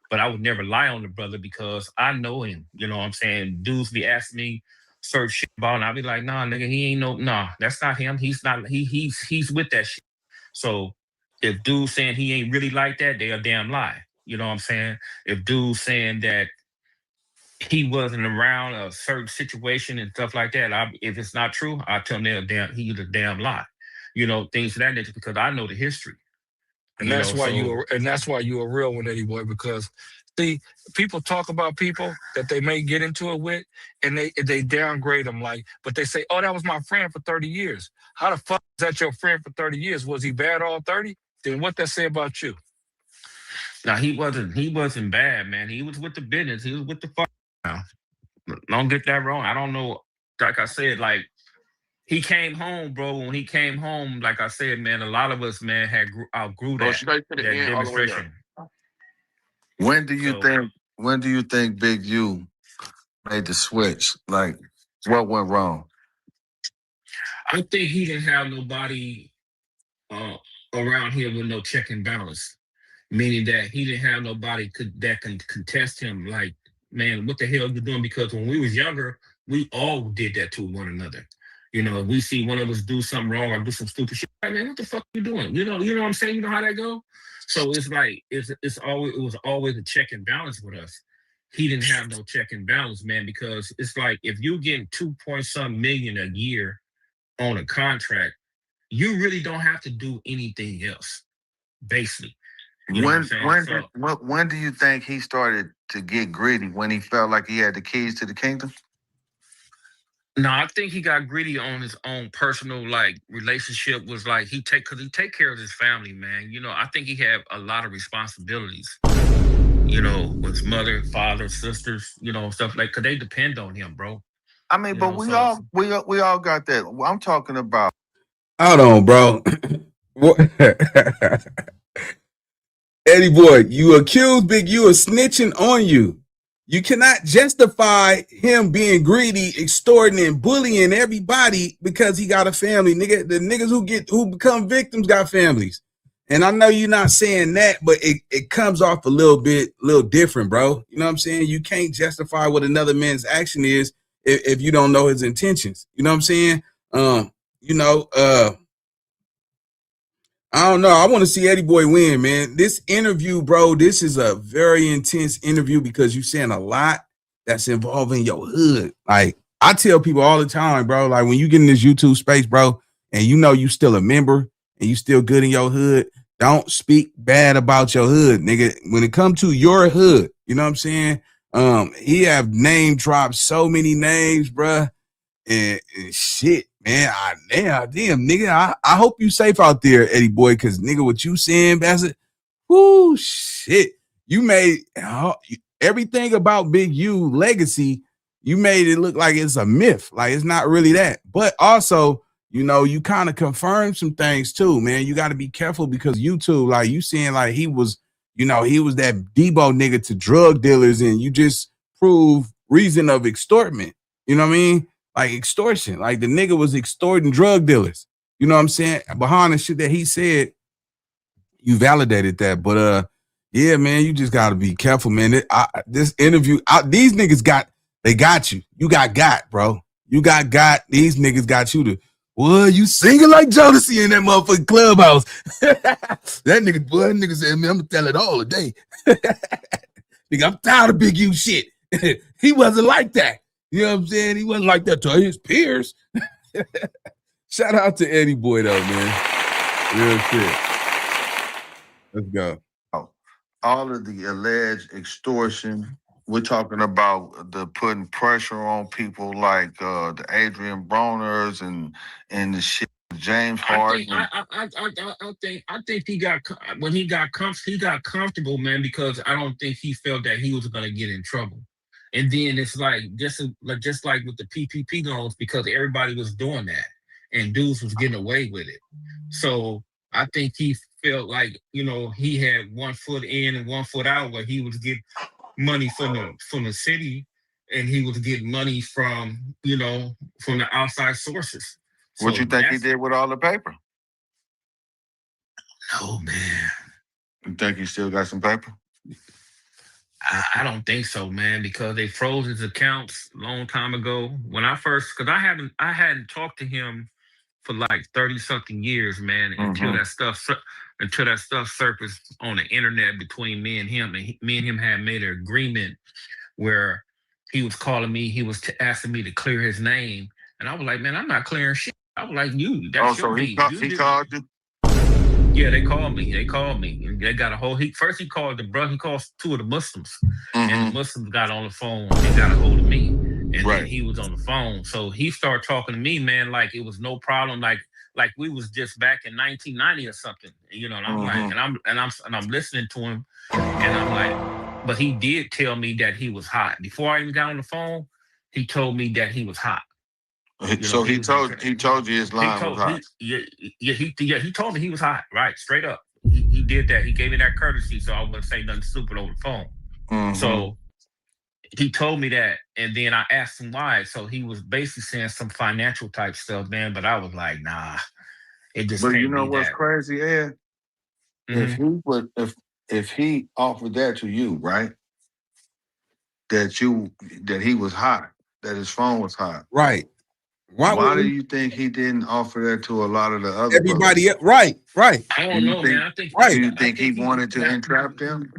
But I would never lie on the brother because I know him. You know what I'm saying? Dudes be asking me search shit about, and I'll be like, nah, nigga, he ain't nah, that's not him. He's not, he's with that shit. So if dude's saying he ain't really like that, they a damn lie. You know what I'm saying? If dude's saying that he wasn't around a certain situation and stuff like that, if it's not true, I tell them he's a damn lie. You know, things of that nature, because I know the history. And that's why you a real one, Eddie boy, because see, people talk about people that they may get into it with, and they downgrade them, like, but they say, oh, that was my friend for 30 years. How the fuck is that your friend for 30 years? Was he bad all 30? Then what that say about you? Now he wasn't bad, man. He was with the business. He was with the fuck. Now, don't get that wrong. I don't know. Like I said, like, he came home, bro. When he came home, like I said, man, a lot of us, man, outgrew that, straight to the that end, demonstration. When do you think Big U made the switch? Like, what went wrong? I think he didn't have nobody around here with no check and balance, meaning that he didn't have nobody that can contest him. Like, man, what the hell are you doing? Because when we was younger, we all did that to one another. You know, if we see one of us do something wrong or do some stupid shit, like, man, what the fuck are you doing? You know what I'm saying? You know how that go? So it's like it was always a check and balance with us. He didn't have no check and balance, man, because it's like if you getting 2-point-some million a year on a contract, you really don't have to do anything else, basically. You know when do you think he started to get greedy? When he felt like he had the keys to the kingdom? No, I think he got greedy on his own personal relationship. Was like he take care of his family, man. You know, I think he had a lot of responsibilities. You know, with his mother, father, sisters, you know, stuff like, cause they depend on him, bro. I mean, but we all got that. I'm talking about. Hold on, bro. Eddie boy, you accuse Big U of snitching on you. You cannot justify him being greedy, extorting, and bullying everybody because he got a family. Nigga, the niggas who become victims got families. And I know you're not saying that, but it comes off a little different, bro. You know what I'm saying? You can't justify what another man's action is if you don't know his intentions. You know what I'm saying? I don't know. I want to see Eddie Boy win, man. This interview, bro, this is a very intense interview because you're saying a lot that's involving your hood. Like, I tell people all the time, bro, like when you get in this YouTube space, bro, and you know you still a member and you still good in your hood, don't speak bad about your hood, nigga. When it comes to your hood, you know what I'm saying? He have name dropped so many names, bro. And shit, man, damn, nigga. I hope you safe out there, Eddie boy, because nigga, what you saying, Bassett? Whoo, shit. You made everything about Big U legacy. You made it look like it's a myth, like it's not really that. But also, you know, you kind of confirmed some things too, man. You got to be careful because YouTube, like you saying, like he was that Debo nigga to drug dealers, and you just prove reason of extortment. You know what I mean? Like extortion, like the nigga was extorting drug dealers. You know what I'm saying? Behind the shit that he said, you validated that. But yeah, man, you just gotta be careful, man. This interview, these niggas got you. You got, bro. You got. These niggas got you to. Well, you singing like Jodeci in that motherfucking clubhouse. That nigga said, man, I'm gonna tell it all today. Nigga, I'm tired of Big U shit. He wasn't like that. You know what I'm saying? He wasn't like that to his peers. Shout out to Eddie Boy, though, man. Real shit. Let's go. All of the alleged extortion, we're talking about the putting pressure on people like the Adrian Broners and the shit James Harden. I think he got when he got comfortable, man, because I don't think he felt that he was gonna get in trouble. And then it's like just like with the PPP loans, because everybody was doing that and dudes was getting away with it. So I think he felt like, you know, he had 1 foot in and 1 foot out, where he was getting money from the city, and he was getting money from, you know, from the outside sources. What you think he did with all the paper? Oh man. You think he still got some paper? I don't think so, man, because they froze his accounts a long time ago. When I first, because I hadn't talked to him for like 30-something years, man, until that stuff surfaced on the internet between me and him. And me and him had made an agreement where he was calling me, he was asking me to clear his name, and I was like, man, I'm not clearing shit. I was like, that's your he beef. called you? Yeah, they called me. And they got a whole. First he called the brother. He called 2 of the Muslims, and the Muslims got on the phone and got a hold of me. And then he was on the phone, so he started talking to me, man, like it was no problem, like we was just back in 1990 or something, you know. And I'm like, and I'm listening to him, and I'm like, but he did tell me that he was hot before I even got on the phone. He told me that he was hot. So he told you his line was hot. He told me he was hot, right? Straight up. He did that. He gave me that courtesy, so I wouldn't say nothing stupid over the phone. So he told me that, and then I asked him why. So he was basically saying some financial type stuff, man. But I was like, nah, it just. But can't you know be what's that. crazy, Ed? If he offered that to you, right? That he was hot, that his phone was hot, right? Why do you think he didn't offer that to a lot of the other everybody brothers? Right. I don't know, man. I think. Do you think he wanted to entrap them?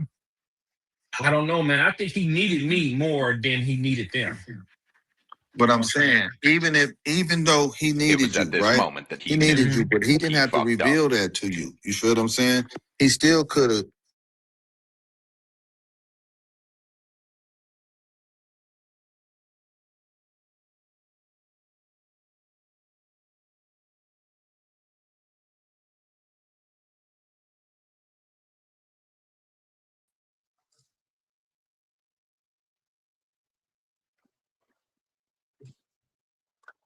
I don't know, man. I think he needed me more than he needed them. But I'm saying, even though he needed you, this right? moment that He needed you, but he didn't have to reveal that to you. You feel what I'm saying? He still could have.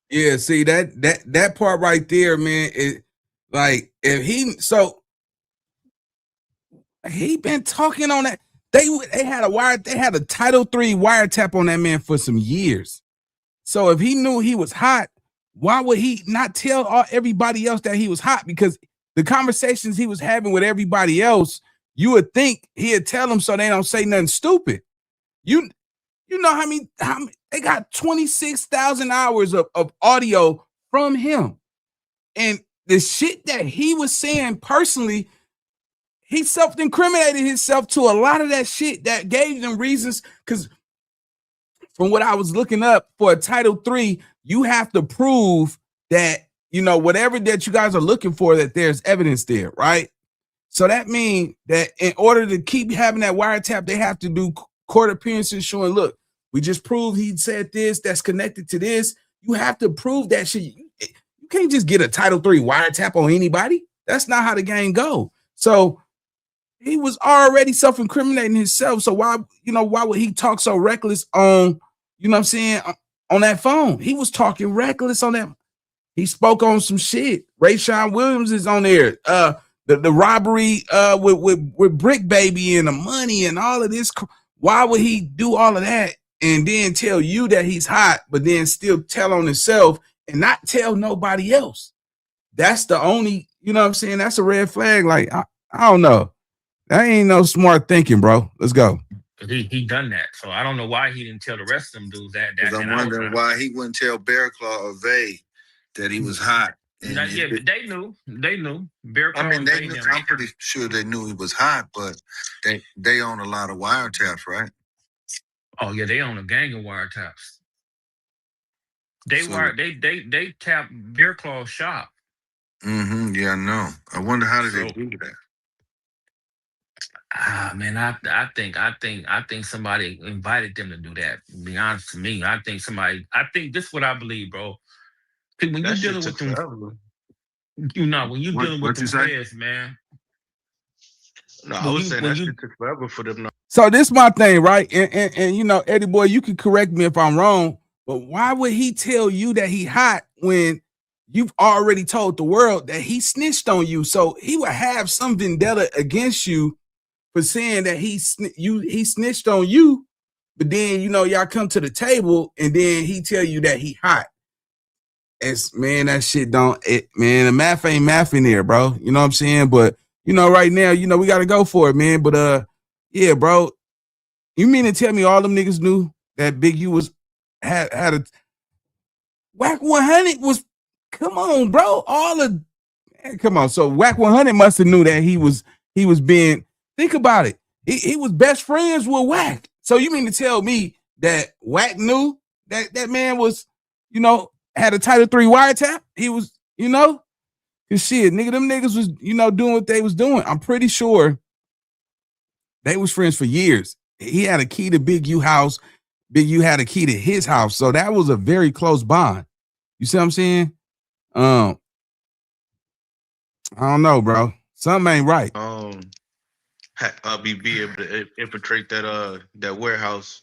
Yeah, see that part right there, man. Is like if he He been talking on that. They had a Title III wiretap on that man for some years. So if he knew he was hot, why would he not tell everybody else that he was hot? Because the conversations he was having with everybody else, you would think he'd tell them so they don't say nothing stupid. You know how many they got 26,000 hours of audio from him. And the shit that he was saying personally, he self-incriminated himself to a lot of that shit that gave them reasons. Because from what I was looking up for a Title III, you have to prove that, you know, whatever that you guys are looking for, that there's evidence there, right? So that means that in order to keep having that wiretap, they have to do court appearances showing, look, we just proved he said this, that's connected to this. You have to prove that shit. You can't just get a Title III wiretap on anybody. That's not how the game go. So he was already self-incriminating himself. So why would he talk so reckless on, you know what I'm saying, on that phone? He was talking reckless on that. He spoke on some shit. Rayshawn Williams is on there. The robbery with Brick Baby and the money and all of this. Why would he do all of that and then tell you that he's hot, but then still tell on himself and not tell nobody else? That's the only, you know what I'm saying? That's a red flag. Like, I don't know. That ain't no smart thinking, bro. Let's go. He done that. So I don't know why he didn't tell the rest of them dudes that. I'm wondering why he wouldn't tell Bearclaw or Vay that he was hot. Yeah, they knew. Bearclaw, I mean, they knew. I'm pretty sure they knew he was hot, but they own a lot of wiretaps, right? Oh yeah, they own a gang of wiretaps. They tapped Bearclaw's shop. Mm-hmm. Yeah, I know. I wonder how did they do that. Man, I think somebody invited them to do that. To be honest to me, I think this is what I believe, bro. When you're dealing with them, when you're dealing with them players, man. No, I was saying that shit took forever for them. So this is my thing, right? And you know, Eddie boy, you can correct me if I'm wrong, but why would he tell you that he hot when you've already told the world that he snitched on you? So he would have some vendetta against you for saying that he snitched on you, but then, you know, y'all come to the table and then he tell you that he hot. Man, that shit man, the math ain't math in there, bro. You know what I'm saying? But, you know, right now, you know, we got to go for it, man. But, yeah, bro, you mean to tell me all them niggas knew that Big U had a Whack 100 was, come on, bro. Come on. So Whack 100 must have knew that he was being, think about it. He was best friends with Whack. So you mean to tell me that Whack knew that man was, you know, had a Title III wiretap? He was, you know, cause shit, nigga, them niggas was, you know, doing what they was doing. I'm pretty sure they was friends for years. He had a key to Big U house. Big U had a key to his house. So that was a very close bond. You see what I'm saying? I don't know, bro. Something ain't right. I'll be able to infiltrate that warehouse.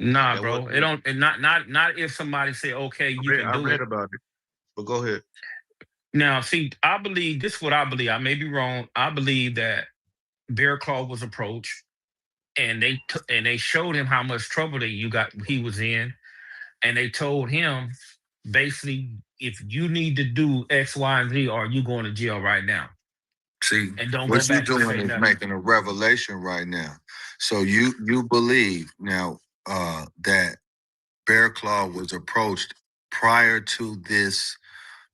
Nah, that bro. It don't. Not if somebody say, okay, you can do it. I read about it, but go ahead. Now, see, I believe this is what I believe. I may be wrong. I believe that Bearclaw was approached, and they showed him how much trouble he was in, and they told him basically, if you need to do X, Y, and Z, or you going to jail right now. See, and don't what go you're back doing is making a revelation right now. So you believe now that Bearclaw was approached prior to this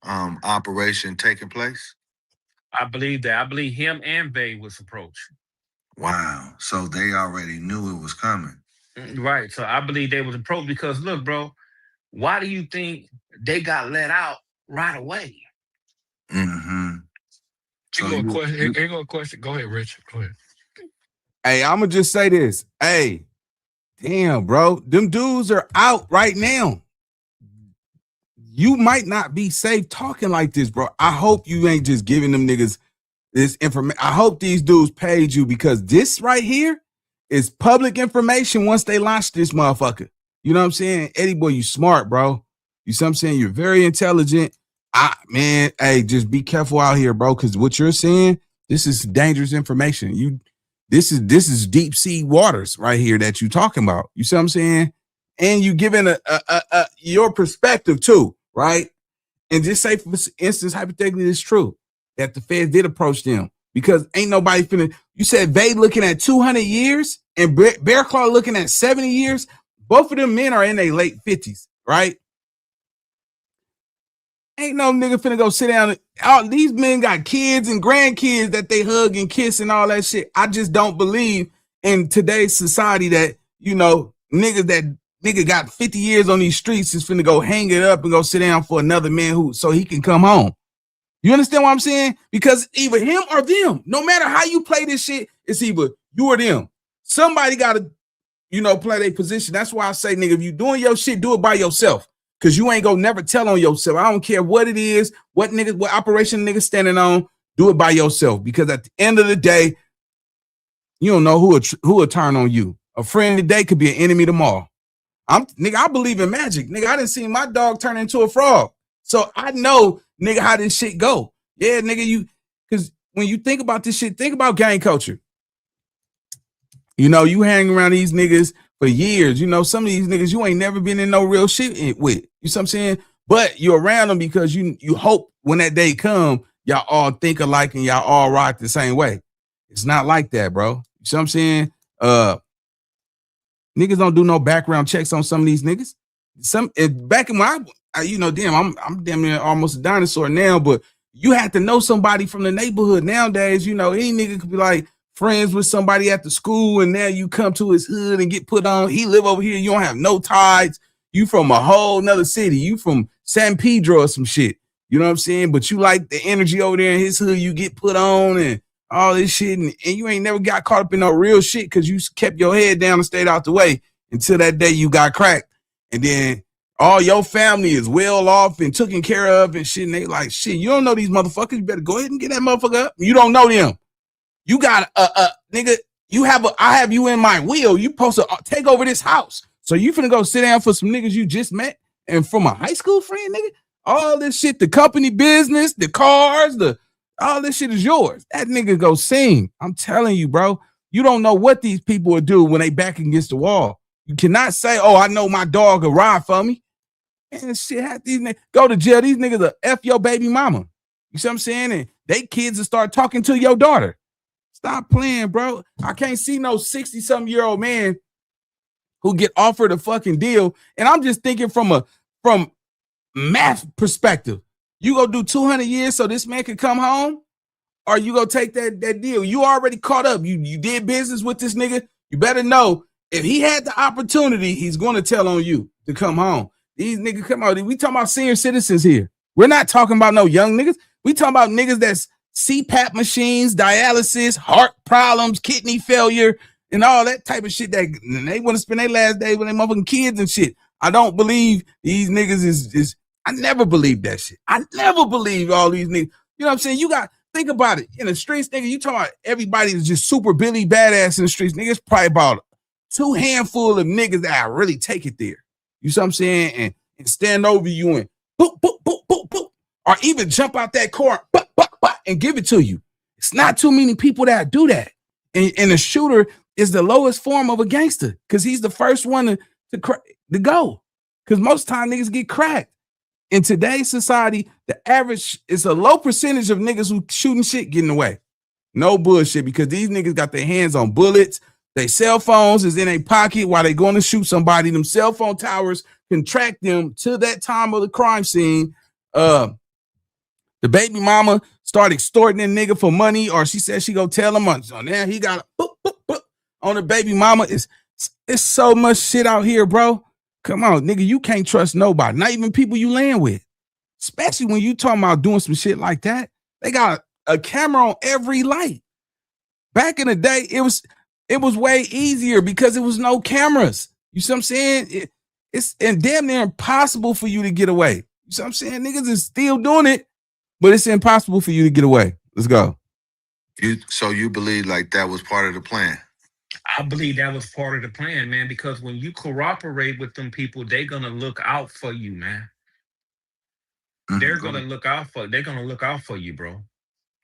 operation taking place? I believe that. I believe him and Bay was approached. Wow. So they already knew it was coming. Right. So I believe they was approached because, look, bro, why do you think they got let out right away? Mm-hmm. So here go a question. Go ahead, Rich. Go ahead. Hey, I'm going to just say this. Hey, damn, bro. Them dudes are out right now. You might not be safe talking like this, bro. I hope you ain't just giving them niggas this information. I hope these dudes paid you, because this right here is public information once they launch this motherfucker. You know what I'm saying? Eddie boy, you smart, bro. You see what I'm saying? You're very intelligent. Man, hey, just be careful out here, bro, because what you're saying, this is dangerous information. This is deep sea waters right here that you talking about. You see what I'm saying? And you giving a your perspective too, right? And just say, for instance, hypothetically, it's true that the feds did approach them because ain't nobody finna. You said they looking at 200 years and Bearclaw looking at 70 years. Both of them men are in their late 50s, right? Ain't no nigga finna go sit down. All these men got kids and grandkids that they hug and kiss and all that shit. I just don't believe in today's society that, you know, nigga got 50 years on these streets is finna go hang it up and go sit down for another man so he can come home. You understand what I'm saying? Because either him or them, no matter how you play this shit, it's either you or them. Somebody gotta, you know, play their position. That's why I say, nigga, if you doing your shit, do it by yourself. Cause you ain't gonna never tell on yourself. I don't care what it is, what operation nigga standing on, do it by yourself. Because at the end of the day, you don't know who will turn on you. A friend today could be an enemy tomorrow. Nigga, I believe in magic. Nigga, I didn't see my dog turn into a frog. So I know, nigga, how this shit go. Yeah, nigga, cause when you think about this shit, think about gang culture. You know, you hang around these niggas for years. You know, some of these niggas you ain't never been in no real shit with. You see what I'm saying? But you're around them because you hope when that day come, y'all all think alike and y'all all rock the same way. It's not like that, bro. You see what I'm saying? Niggas don't do no background checks on some of these niggas. Back in when you know, damn, I'm damn near almost a dinosaur now, but you have to know somebody from the neighborhood nowadays. You know, any nigga could be like friends with somebody at the school, and now you come to his hood and get put on. He live over here. You don't have no ties. You from a whole nother city. You from San Pedro or some shit. You know what I'm saying? But you like the energy over there in his hood. You get put on and all this shit, and you ain't never got caught up in no real shit because you kept your head down and stayed out the way until that day you got cracked. And then all your family is well off and taken care of and shit. And they like, shit, you don't know these motherfuckers. You better go ahead and get that motherfucker up. You don't know them. You got nigga, I have you in my will. You supposed to take over this house. So you finna go sit down for some niggas you just met and from a high school friend, nigga. All this shit, the company business, the cars, all this shit is yours. That nigga go sing. I'm telling you, bro. You don't know what these people will do when they back against the wall. You cannot say, oh, I know my dog will ride for me. And shit, have these niggas go to jail. These niggas are F your baby mama. You see what I'm saying? And they kids will start talking to your daughter. Stop playing, bro. I can't see no 60-something-year-old man who get offered a fucking deal. And I'm just thinking from math perspective. You go do 200 years so this man can come home? Or you go take that deal? You already caught up. You did business with this nigga. You better know if he had the opportunity, he's going to tell on you to come home. These niggas come out. We talking about senior citizens here. We're not talking about no young niggas. We talking about niggas that's CPAP machines, dialysis, heart problems, kidney failure, and all that type of shit that they want to spend their last day with their motherfucking kids and shit. I don't believe these niggas is I never believed that shit. I never believed all these niggas. You know what I'm saying? You got, think about it. In the streets, nigga, you talking about everybody is just super Billy badass in the streets. Nigga, it's probably about 2 handful of niggas that really take it there. You see what I'm saying? And stand over you and boop, boop, boop, boop, boop. Or even jump out that car and give it to you. It's not too many people that do that. And the shooter is the lowest form of a gangster because he's the first one to go. Because most time niggas get cracked. In today's society, the average is a low percentage of niggas who shooting shit getting away. No bullshit, because these niggas got their hands on bullets. Their cell phones is in their pocket while they going to shoot somebody. Them cell phone towers can track them to that time of the crime scene. The baby mama start extorting a nigga for money, or she said she go tell him so now he got a boop, boop, boop on the baby mama. It's so much shit out here, bro. Come on, nigga, you can't trust nobody, not even people you land with. Especially when you talking about doing some shit like that. They got a camera on every light. Back in the day, it was way easier because it was no cameras. You see what I'm saying? It's damn near impossible for you to get away. You see what I'm saying? Niggas is still doing it, but it's impossible for you to get away. Let's go. So you believe like that was part of the plan? I believe that was part of the plan, man, because when you cooperate with them people, they're gonna look out for you, man. They're gonna look out for you, bro.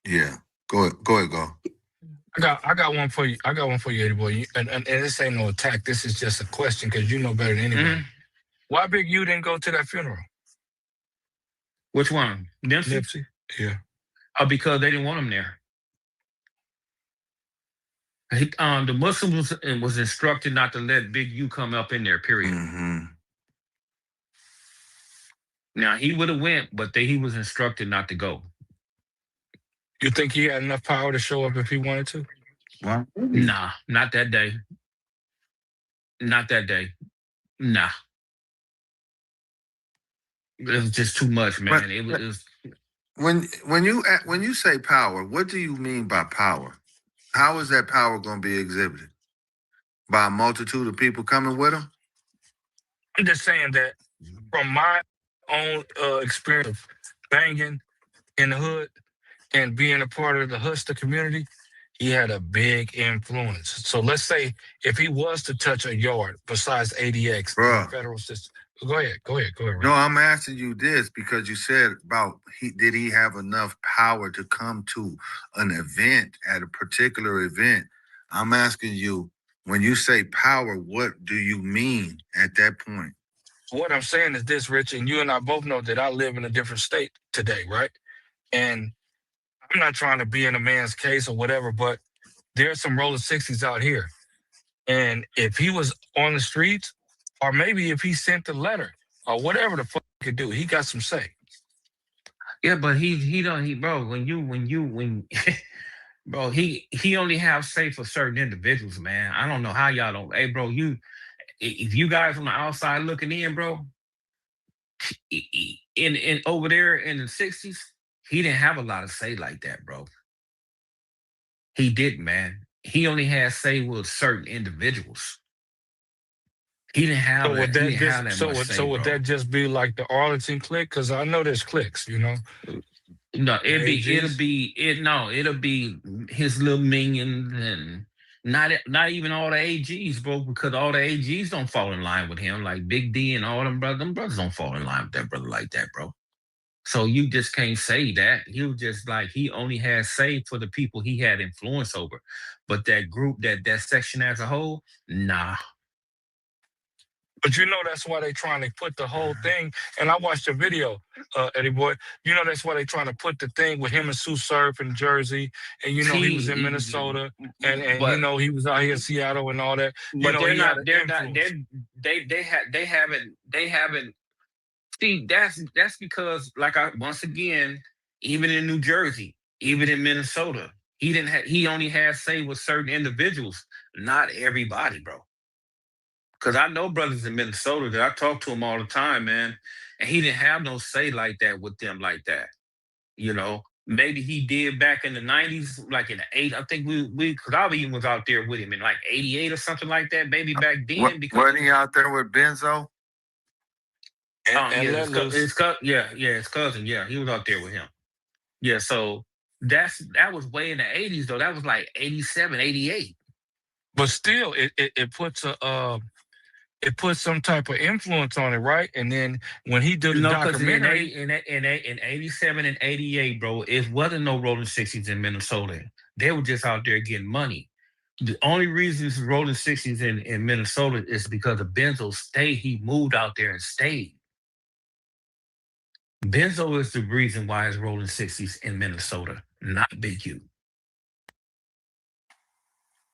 Yeah. Go ahead, go. I got one for you. I got one for you, Eddie boy. And this ain't no attack. This is just a question because you know better than anybody. Why Big U didn't go to that funeral? Which one? Nipsey? Nipsey? Yeah. Because they didn't want him there. The Muslims was instructed not to let Big U come up in there, period. Now, he would have went, but he was instructed not to go. You think he had enough power to show up if he wanted to? Well, nah, not that day. Not that day. Nah. It was just too much, man. But, it was when you say power, what do you mean by power? How is that power going to be exhibited? By a multitude of people coming with him? I'm just saying that from my own experience of banging in the hood and being a part of the hustler community, he had a big influence. So let's say if he was to touch a yard besides ADX, the federal system. Go ahead. Right? No, I'm asking you this because you said about did he have enough power to come to an event at a particular event? I'm asking you, when you say power, what do you mean at that point? What I'm saying is this, Rich, and you and I both know that I live in a different state today, right? And I'm not trying to be in a man's case or whatever, but there's some rolling 60s out here. And if he was on the streets, or maybe if he sent a letter or whatever the fuck he could do, he got some say. Yeah, but bro, bro, he only have say for certain individuals, man. I don't know how y'all don't. Hey, bro, if you guys on the outside looking in, bro, in over there in the 60s, he didn't have a lot of say like that, bro. He didn't, man. He only had say with certain individuals. He didn't have that. So would that just be like the Arlington clique? Because I know there's cliques, you know. No, it'll be his little minions and not even all the AGs, bro, because all the AGs don't fall in line with him. Like Big D and all them brothers don't fall in line with that brother like that, bro. So you just can't say that. He was just like, he only had say for the people he had influence over. But that group, that section as a whole, nah. But you know that's why they trying to put the whole thing, and I watched a video, Eddie boy. You know that's why they trying to put the thing with him and Sue Surf in Jersey, and you know he was in Minnesota, and you know he was out here in Seattle and all that. You know, they haven't. See, that's because, like, once again, even in New Jersey, even in Minnesota, he only has say with certain individuals, not everybody, bro. Because I know brothers in Minnesota that I talk to them all the time, man, and he didn't have no say like that with them like that. You know, maybe he did back in the 90s, like in the 80s. I think because I even was out there with him in like 88 or something like that, maybe back then. Wasn't he out there with Benzo? His cousin. Yeah, he was out there with him. Yeah, so that was way in the 80s, though. That was like 87, 88. But still, it puts some type of influence on it, right? And then when he did the documentary in 87 and 88, bro, it wasn't no rolling 60s in Minnesota. They were just out there getting money. The only reason it's rolling 60s in Minnesota is because of Benzo stayed. He moved out there and stayed. Benzo is the reason why it's rolling 60s in Minnesota, not Big U.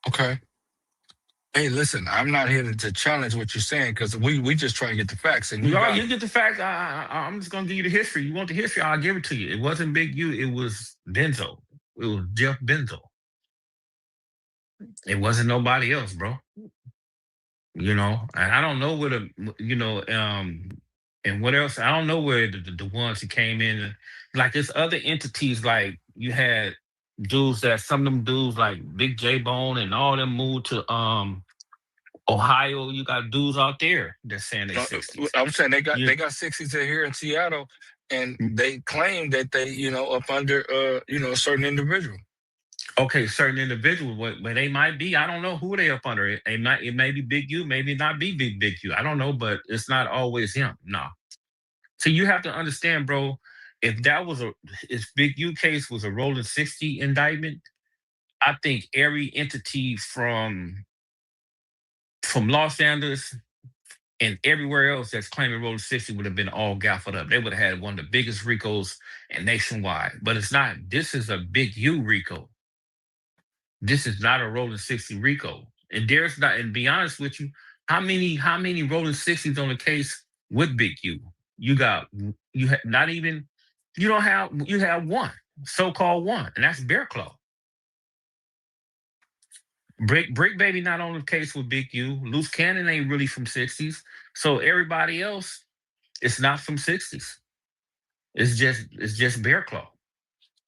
Okay. Hey, listen, I'm not here to challenge what you're saying because we just try to get the facts. And you get the facts. I'm just gonna give you the history. You want the history? I'll give it to you. It wasn't Big U. It was Benzo. It was Jeff Benzo. It wasn't nobody else, bro. You know, and I don't know where and what else? I don't know where the ones who came in. Like there's other entities. Like you had dudes some of them dudes like Big J Bone and all them moved to Ohio. You got dudes out there that's saying they 60s. I'm saying they got 60s here in Seattle, and they claim that they up under a certain individual. Okay, certain individuals, but they might be. I don't know who they up under. It may be Big U, maybe not be Big U. I don't know, but it's not always him. No. So you have to understand, bro. If Big U case was a rolling 60 indictment, I think every entity from Los Angeles and everywhere else that's claiming Rolling 60 would have been all gaffled up. They would have had one of the biggest RICOs and nationwide. But it's not. This is a Big U RICO. This is not a Rolling 60 RICO. And there's not, and be honest with you, how many Rolling 60s on the case with Big U? You have not even, you have one, so-called one, and that's Bearclaw. Brick Baby not on the case with Big U. Luce Cannon ain't really from 60s. So everybody else, it's not from 60s. It's just Bearclaw.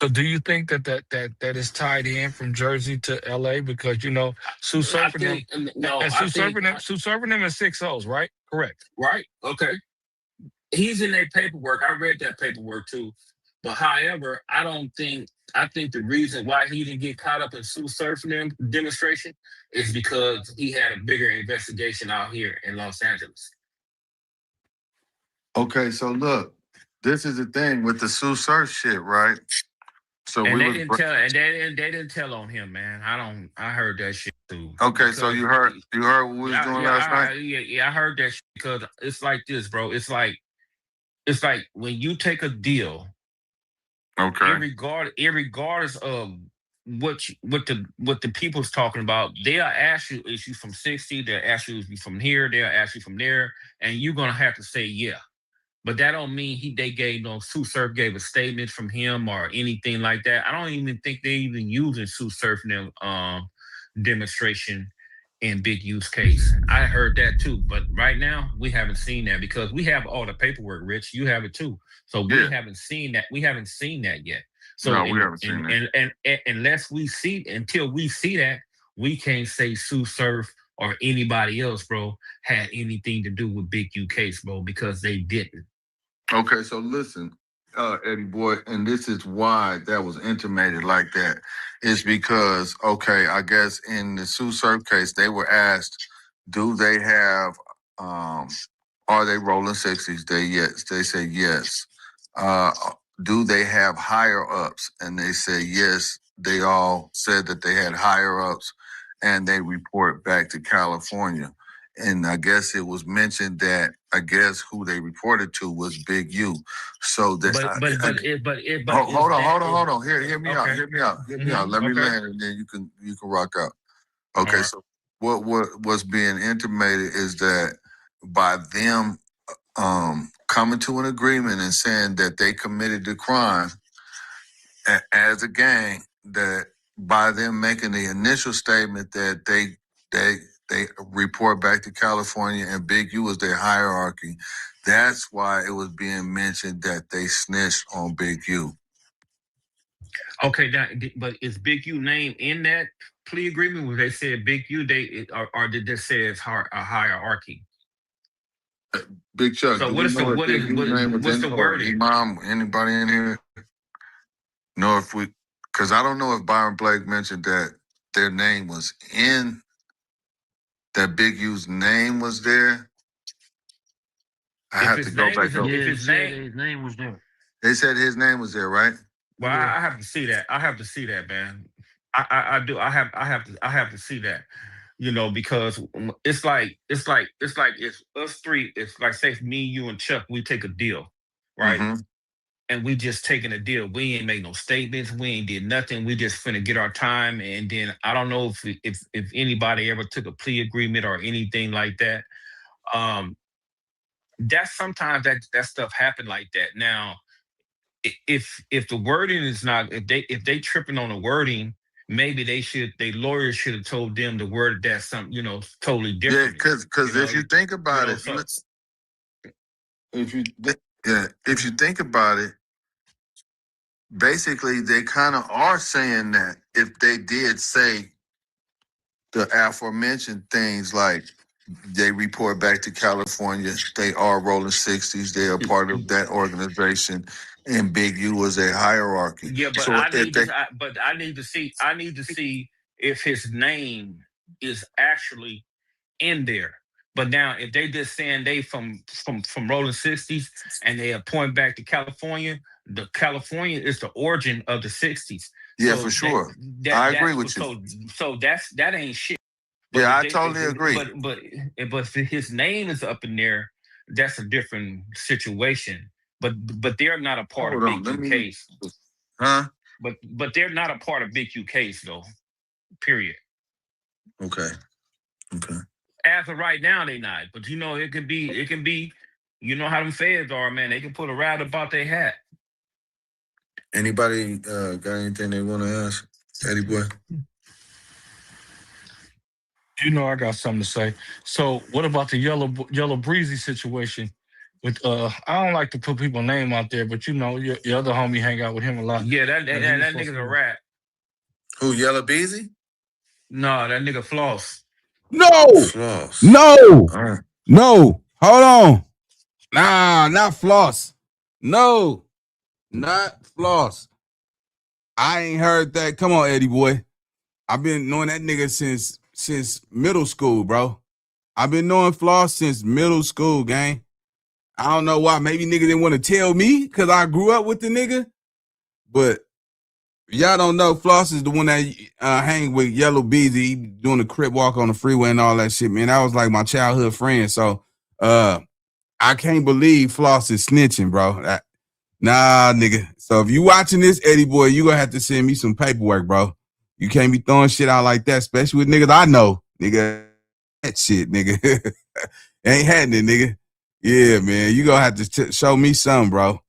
So do you think that is tied in from Jersey to LA? Because Sue Surfing them, Sue Surfing them is 6 O's, right? Correct. Right. Okay. He's in their paperwork. I read that paperwork too. But however, I think the reason why he didn't get caught up in Sue Surfing demonstration is because he had a bigger investigation out here in Los Angeles. Okay, so look, this is the thing with the Sue Surf shit, right? So and they didn't tell on him, man. I heard that shit too. Okay, so you heard what we was doing last night? Yeah, I heard that shit because it's like this, bro. It's like when you take a deal. Okay. Irregardless of what the people's talking about, they'll ask you, is you from 60? They'll ask you, is you from here? They'll ask you from there, and you're gonna have to say yeah. But that don't mean Sue Surf gave a statement from him or anything like that. I don't even think they even using Sue Surf demonstration in Big U's case. I heard that too, but right now we haven't seen that because we have all the paperwork, Rich. You have it too. So we haven't seen that. We haven't seen that yet. So no, we haven't seen that. And until we see that, we can't say Sue Surf or anybody else, bro, had anything to do with Big U case, bro, because they didn't. Okay, so listen, Eddie boy, and this is why that was intimated like that. Is because, okay, I guess in the Sue Surf case, they were asked, do they have, are they rolling 60s? They say yes. Do they have higher ups? And they say yes. They all said that they had higher ups, and they report back to California. And I guess it was mentioned that who they reported to was Big U. So that hold on. Hear me out. Let me land, and then you can rock out. Okay, so what's being intimated is that by them coming to an agreement and saying that they committed the crime as a gang, that by them making the initial statement that they report back to California and Big U was their hierarchy, that's why it was being mentioned that they snitched on Big U. Okay, but is Big U name in that plea agreement where they said Big U, or did they say it's a hierarchy? Big Chuck, so what's the wording? Mom, anybody in here know if we, because I don't know if Byron Blake mentioned that their name was in, that Big U's name was there. I have to go back. His name was there. They said his name was there, right? Well, I have to see that. I have to see that, man. I do. I have to see that. Because it's like it's us three. It's like, say, me, you, and Chuck. We take a deal, right? Mm-hmm. And we just taking a deal. We ain't make no statements. We ain't did nothing. We just finna get our time. And then I don't know if anybody ever took a plea agreement or anything like that. That's sometimes that stuff happen like that. Now, if the wording is not, if they tripping on the wording, maybe they lawyers should have told them to word that something, totally different. Yeah, because if you think about it, if you think about it, basically they kind of are saying that if they did say the aforementioned things, like they report back to California, they are rolling 60s, they are part of that organization, and Big U was a hierarchy. Yeah, but so I need to see if his name is actually in there. But now, if they just saying they from rolling 60s and they point back to California, the California is the origin of the 60s. Yeah, So for sure. I agree with you. So that ain't shit. But yeah, I totally agree. But if his name is up in there, that's a different situation. But they're not a part of Big Q case. Huh? But they're not a part of Big Q case though. Period. Okay. As of right now, they not. But you know, it can be. You know how them feds are, man. They can put a rat about their hat. Anybody got anything they want to ask, Eddie boy? You know, I got something to say. So, what about the yellow breezy situation? With I don't like to put people's name out there, but you know, your other homie hang out with him a lot. Yeah, that nigga's a rat. Who, Yellow Beezy? No, that nigga Floss. No, Floss. No. Hold on. Nah, not Floss. No, not Floss. I ain't heard that. Come on, Eddie boy. I've been knowing that nigga since middle school, bro. I've been knowing Floss since middle school, gang. I don't know why. Maybe nigga didn't want to tell me because I grew up with the nigga. But y'all don't know, Floss is the one that hang with Yellow Beezy. He doing the crip walk on the freeway and all that shit, man. That was like my childhood friend. So I can't believe Floss is snitching, bro. Nah, nigga. So if you watching this, Eddie boy, you gonna have to send me some paperwork, bro. You can't be throwing shit out like that, especially with niggas I know. Nigga, that shit, nigga. Ain't happening, nigga. Yeah, man. You gonna have to show me something, bro.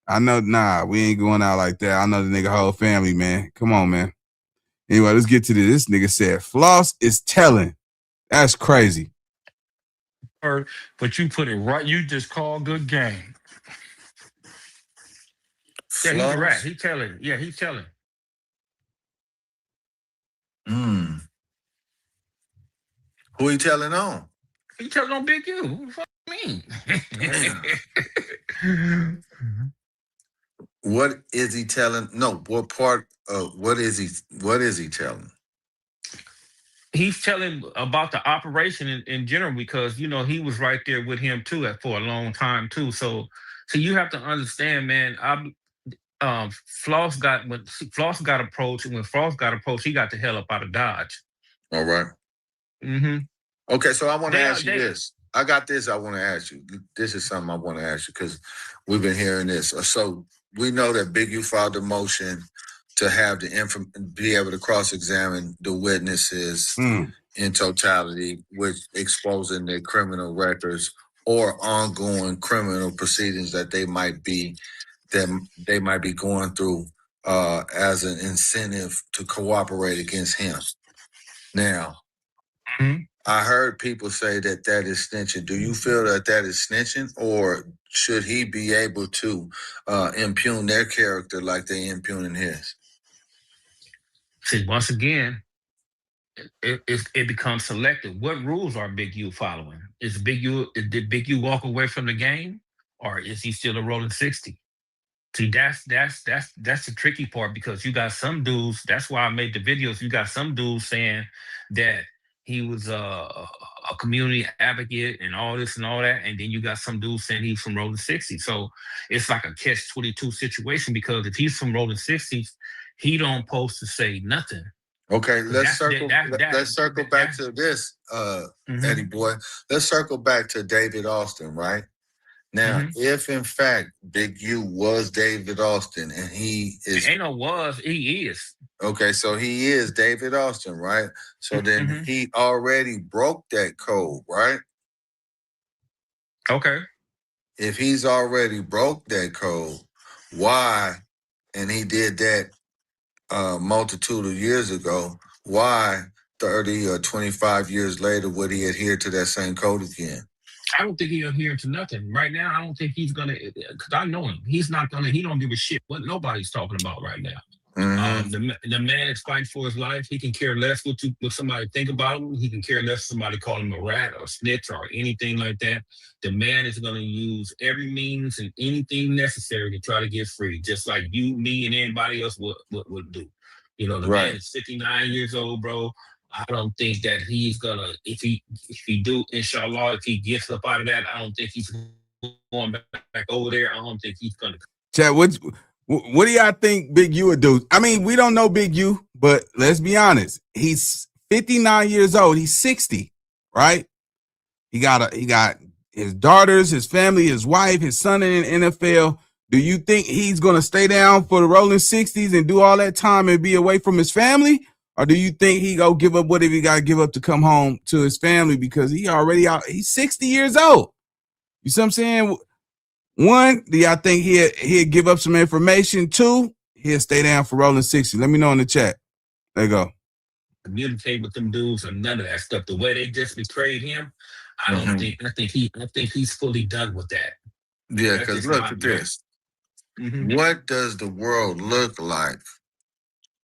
I know, nah, we ain't going out like that. I know the nigga whole family, man. Come on, man. Anyway, let's get to this. This nigga said, Floss is telling. That's crazy. But you put it right. You just call good game. Yeah, he's a rat. He telling. Yeah, he's telling. Who he telling on? He telling on Big U. What the fuck you mean? What is he telling? No, what part of what is he telling? He's telling about the operation in general because you know he was right there with him too for a long time too. So you have to understand, man. Floss got approached, and when Floss got approached, he got the hell up out of Dodge. All right. Mm-hmm. Okay, so I want to ask you this. I got this. I want to ask you. This is something I want to ask you because we've been hearing this. So we know that Big U filed a motion to have be able to cross-examine the witnesses in totality, with exposing their criminal records or ongoing criminal proceedings that they might be going through as an incentive to cooperate against him. Now, I heard people say that is snitching. Do you feel that is snitching, or should he be able to impugn their character like they impugning his? See, once again, it becomes selective. What rules are Big U following? Did Big U walk away from the game, or is he still a rolling 60? See, that's the tricky part because you got some dudes. That's why I made the videos. You got some dudes saying that he was a community advocate and all this and all that, and then you got some dudes saying he's from rolling 60. So it's like a catch-22 situation because if he's from rolling 60s, he don't supposed to say nothing. Okay, let's circle back to this, Eddie boy. Let's circle back to David Austin, right? Now, if in fact Big U was David Austin and he is... Ain't no was, he is. Okay, so he is David Austin, right? So then he already broke that code, right? Okay. If he's already broke that code, why, and he did that multitude of years ago, why 30 or 25 years later would he adhere to that same code again? I don't think he'll adhere to nothing. Right now, I don't think he's gonna, because I know him. He's not gonna, he don't give a shit what nobody's talking about right now. The man is fighting for his life. He can care less what somebody think about him. He can care less if somebody call him a rat or a snitch or anything like that. The man is gonna use every means and anything necessary to try to get free, just like you, me, and anybody else would do. You know, the man is 59 years old, bro. I don't think that he's gonna, if he do, inshallah, if he gets up out of that, I don't think he's going back over there. I don't think he's gonna. Chad, What do y'all think Big U would do? I mean, we don't know Big U, but let's be honest. He's 59 years old. He's 60, right? He got his daughters, his family, his wife, his son in the NFL. Do you think he's gonna stay down for the rolling 60s and do all that time and be away from his family? Or do you think he go give up whatever he gotta give up to come home to his family because he already out? He's 60 years old. You see what I'm saying? One, do y'all think he'll give up some information? Two, he'll stay down for rolling 60. Let me know in the chat. There you go. Communicate with them dudes or none of that stuff. The way they just betrayed him, I think he's fully done with that. Yeah, because look at this. Mm-hmm. What does the world look like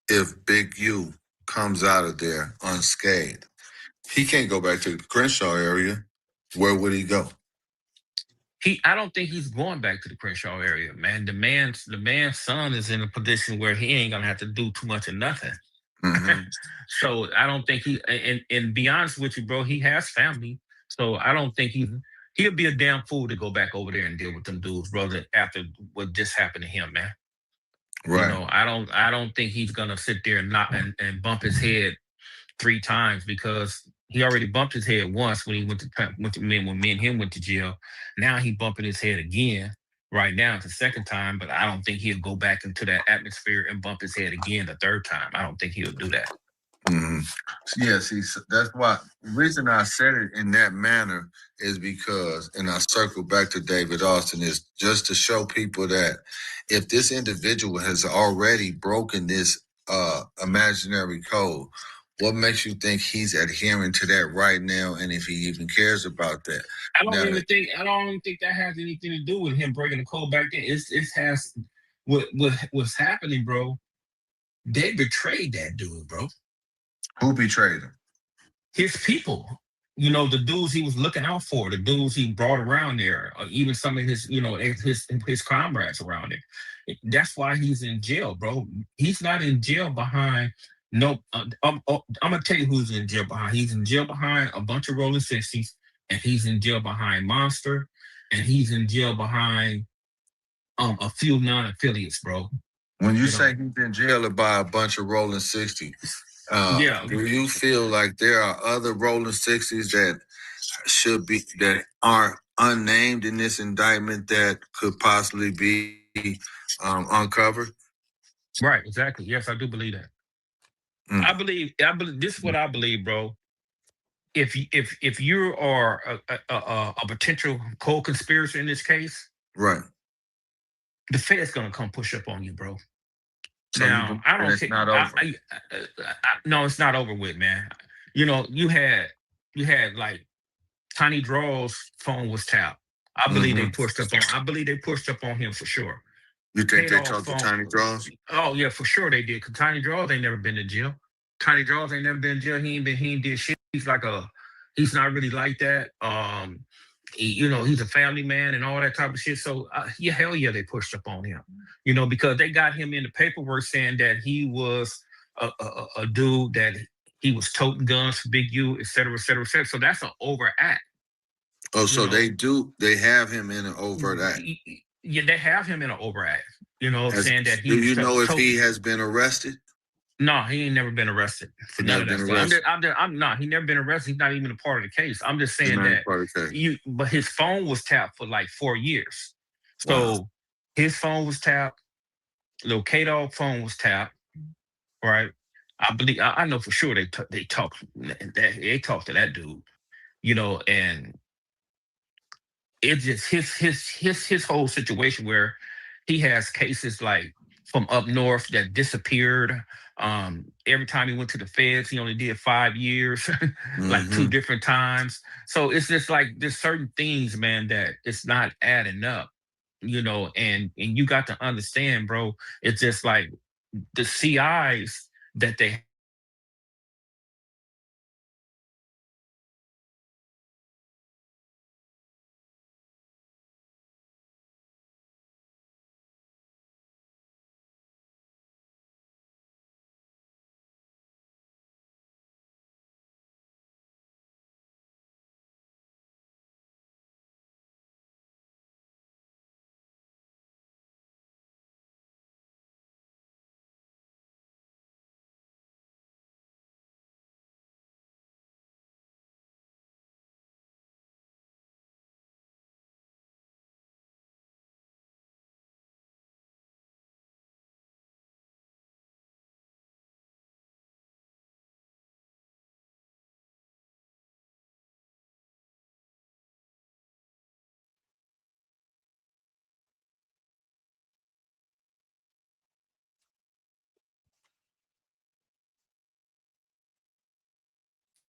if Big U comes out of there unscathed? He can't go back to the Crenshaw area. Where would he go? I don't think he's going back to the Crenshaw area, man. The man's son is in a position where he ain't gonna have to do too much of nothing. Mm-hmm. So I don't think and be honest with you, bro, he has family. So I don't think he'll be a damn fool to go back over there and deal with them dudes, brother, after what just happened to him, man. Right. You know, I don't think he's gonna sit there and bump his head 3 times because he already bumped his head once when he when me and him went to jail. Now he bumping his head again right now. It's the second time, but I don't think he'll go back into that atmosphere and bump his head again the third time. I don't think he'll do that. Mm-hmm. Yeah, see, that's why the reason I said it in that manner is because, and I circle back to David Austin, is just to show people that if this individual has already broken this imaginary code, what makes you think he's adhering to that right now, and if he even cares about that? I don't even think that has anything to do with him breaking the code back then. It has what's happening, bro. They betrayed that dude, bro. Who betrayed him? His people. You know, the dudes he was looking out for, the dudes he brought around there, or even some of his, you know, his comrades around there. That's why he's in jail, bro. He's not in jail behind no. I'm gonna tell you who's in jail behind. He's in jail behind a bunch of rolling 60s, and he's in jail behind Monster, and he's in jail behind a few non-affiliates, bro. When you say he's in jail by a bunch of rolling 60s, do you feel like there are other rolling 60s that are unnamed in this indictment that could possibly be uncovered? Right, exactly. Yes, I do believe that. I believe this is what I believe, bro. If you are a potential co-conspirator in this case, right, the Fed's gonna come push up on you, bro. So now I don't think not over. no, it's not over with, man. You know, you had like Tiny Draw's phone was tapped. I believe they pushed up on. I believe they pushed up on him for sure. You think they talked to Tiny Draws? Oh yeah, for sure they did. Cause Tiny Draws ain't never been to jail. Tiny Draws ain't never been in jail. He ain't did shit. He's not really like that. You know, he's a family man and all that type of shit. So yeah, hell yeah, they pushed up on him. You know, because they got him in the paperwork saying that he was a dude that he was toting guns for Big U, et cetera, et cetera, et cetera. So that's an overact. Oh, so they have him in an overt act. Yeah, they have him in an overact. You know, saying that he. Do you know if he has been arrested? No, he ain't never been arrested for none of that stuff. He never been arrested. He's not even a part of the case. I'm just saying that but his phone was tapped for like 4 years. So his phone was tapped. Lil K-Dog phone was tapped. Right. I believe I know for sure they talked to that dude. You know, and it's just his whole situation where he has cases like from up north that disappeared. Every time he went to the feds, he only did 5 years, like 2 different times. So it's just like there's certain things, man, that it's not adding up, you know, and you got to understand, bro. It's just like the CIs that they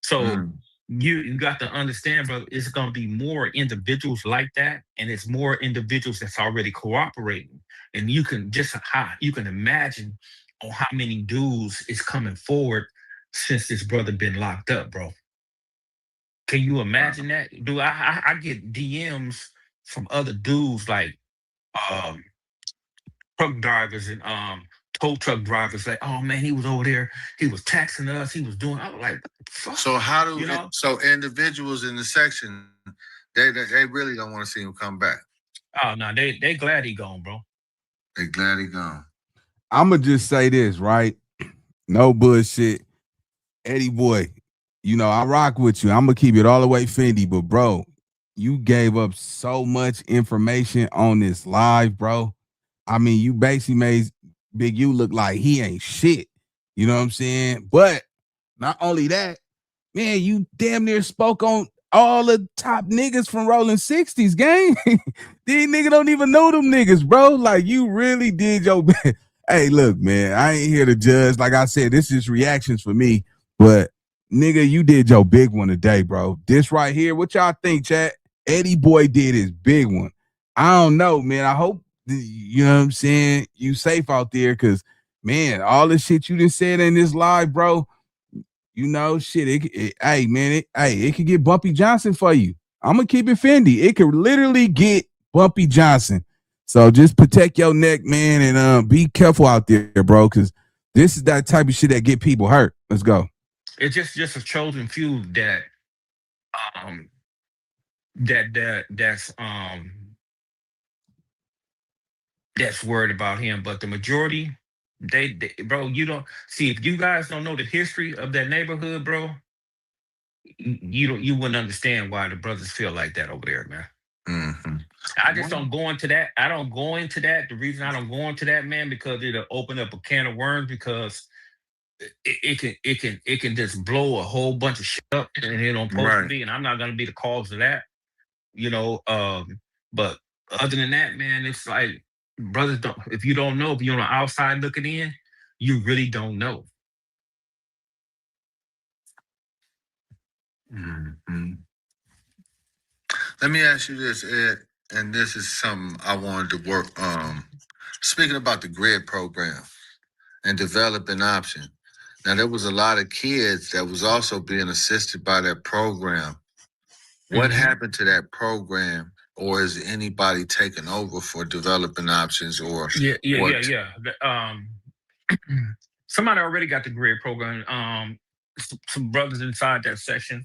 So you got to understand, brother, it's gonna be more individuals like that, and it's more individuals that's already cooperating. And you can imagine on how many dudes is coming forward since this brother been locked up, bro. Can you imagine that? Dude, I get DMs from other dudes like truck drivers and tow truck drivers like, oh man, he was over there, he was taxing us, he was doing. I was like, fuck. So how do so individuals in the section, they really don't want to see him come back? Oh no, they glad he gone, bro. They glad he gone. I'ma just say this, right? No bullshit. Eddie boy, you know, I rock with you. I'm gonna keep it all the way Fendi, but bro, you gave up so much information on this live, bro. I mean, you basically made Big U look like he ain't shit. You know what I'm saying? But not only that, man, you damn near spoke on all the top niggas from Rolling 60s, gang. These niggas don't even know them niggas, bro. Like, you really did your best. Hey, look, man, I ain't here to judge. Like I said, this is reactions for me. But, nigga, you did your big one today, bro. This right here, what y'all think, chat? Eddie boy did his big one. I don't know, man. I hope, you know what I'm saying, you safe out there, because, man, all the shit you just said in this live, bro, you know, shit, it could get Bumpy Johnson for you. I'm going to keep it Fendi. It could literally get Bumpy Johnson. So just protect your neck, man, and be careful out there, bro, because this is that type of shit that get people hurt. Let's go. It's just a chosen few that's worried about him, but the majority, they bro, you don't see, if you guys don't know the history of that neighborhood, bro, you wouldn't understand why the brothers feel like that over there, man. I just don't go into that. I don't go into that. The reason I don't go into that, man, because it'll open up a can of worms, because it can just blow a whole bunch of shit up, and it don't supposed to be, and I'm not gonna be the cause of that, you know. But other than that, man, it's like, brothers don't, if you don't know, if you're on the outside looking in, you really don't know. Let me ask you this, Ed, and this is something I wanted to work. Speaking about the GRID program and developing option. Now, there was a lot of kids that was also being assisted by that program. What happened to that program, or is anybody taking over for developing options? Or Yeah. Somebody already got the GRID program. Some brothers inside that section,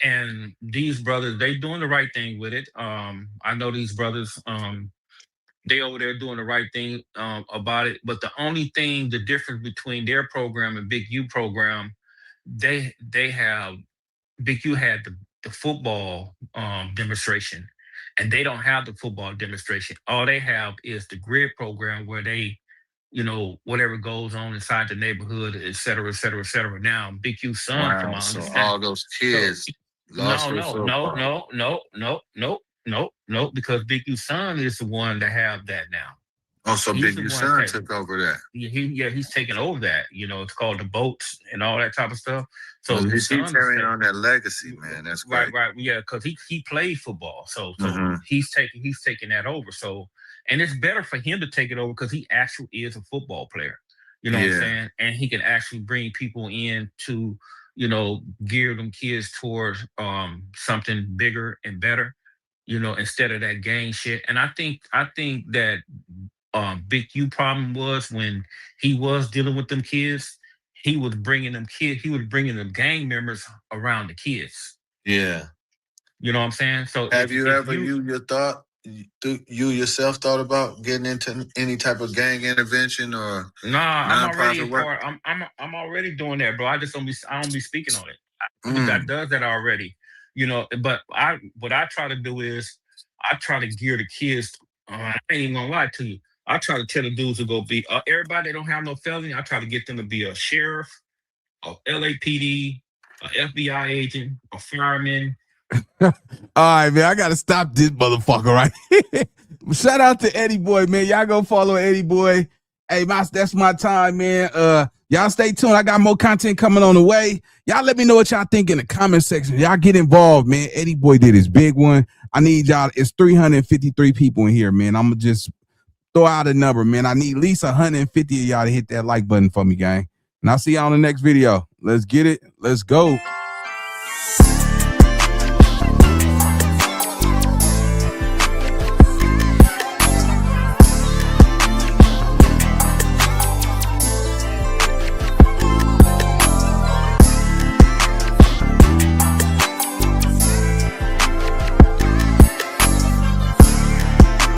and these brothers, they doing the right thing with it. I know these brothers, they over there doing the right thing about it. But the only thing, the difference between their program and Big U program, they have, Big U had the football demonstration, and they don't have the football demonstration. All they have is the GRID program, where they, you know, whatever goes on inside the neighborhood, et cetera, et cetera, et cetera. Now, Big U's son, from my understanding, all those kids lost their football. No, because Big U's son is the one that have that now. Oh, so Big U's son took over that. He's taking over that. You know, it's called the boats and all that type of stuff. So he's carrying on that legacy, man. That's great. Right. Yeah, because he played football, so he's taking that over. So, and it's better for him to take it over, because he actually is a football player. You know what I'm saying? And he can actually bring people in to, you know, gear them kids towards something bigger and better, you know, instead of that gang shit. And I think that Big U problem was, when he was dealing with them kids, he was bringing them gang members around the kids. Yeah. You know what I'm saying? So have you ever you yourself thought about getting into any type of gang intervention or I'm already part. I'm already doing that, bro. I don't be speaking on it. I does that already, you know. But what I try to do is, I try to gear the kids. I ain't even gonna lie to you. I try to tell the dudes to go be everybody that don't have no felony. I try to get them to be a sheriff, a LAPD, a FBI agent, a fireman. All right, man. I gotta stop this motherfucker right here. Shout out to Eddie Boy, man. Y'all go follow Eddie Boy. Hey, that's my time, man. Y'all stay tuned. I got more content coming on the way. Y'all let me know what y'all think in the comment section. Y'all get involved, man. Eddie Boy did his big one. I need y'all. It's 353 people in here, man. I'm going to just throw out a number, man. I need at least 150 of y'all to hit that like button for me, gang. And I'll see y'all on the next video. Let's get it. Let's go.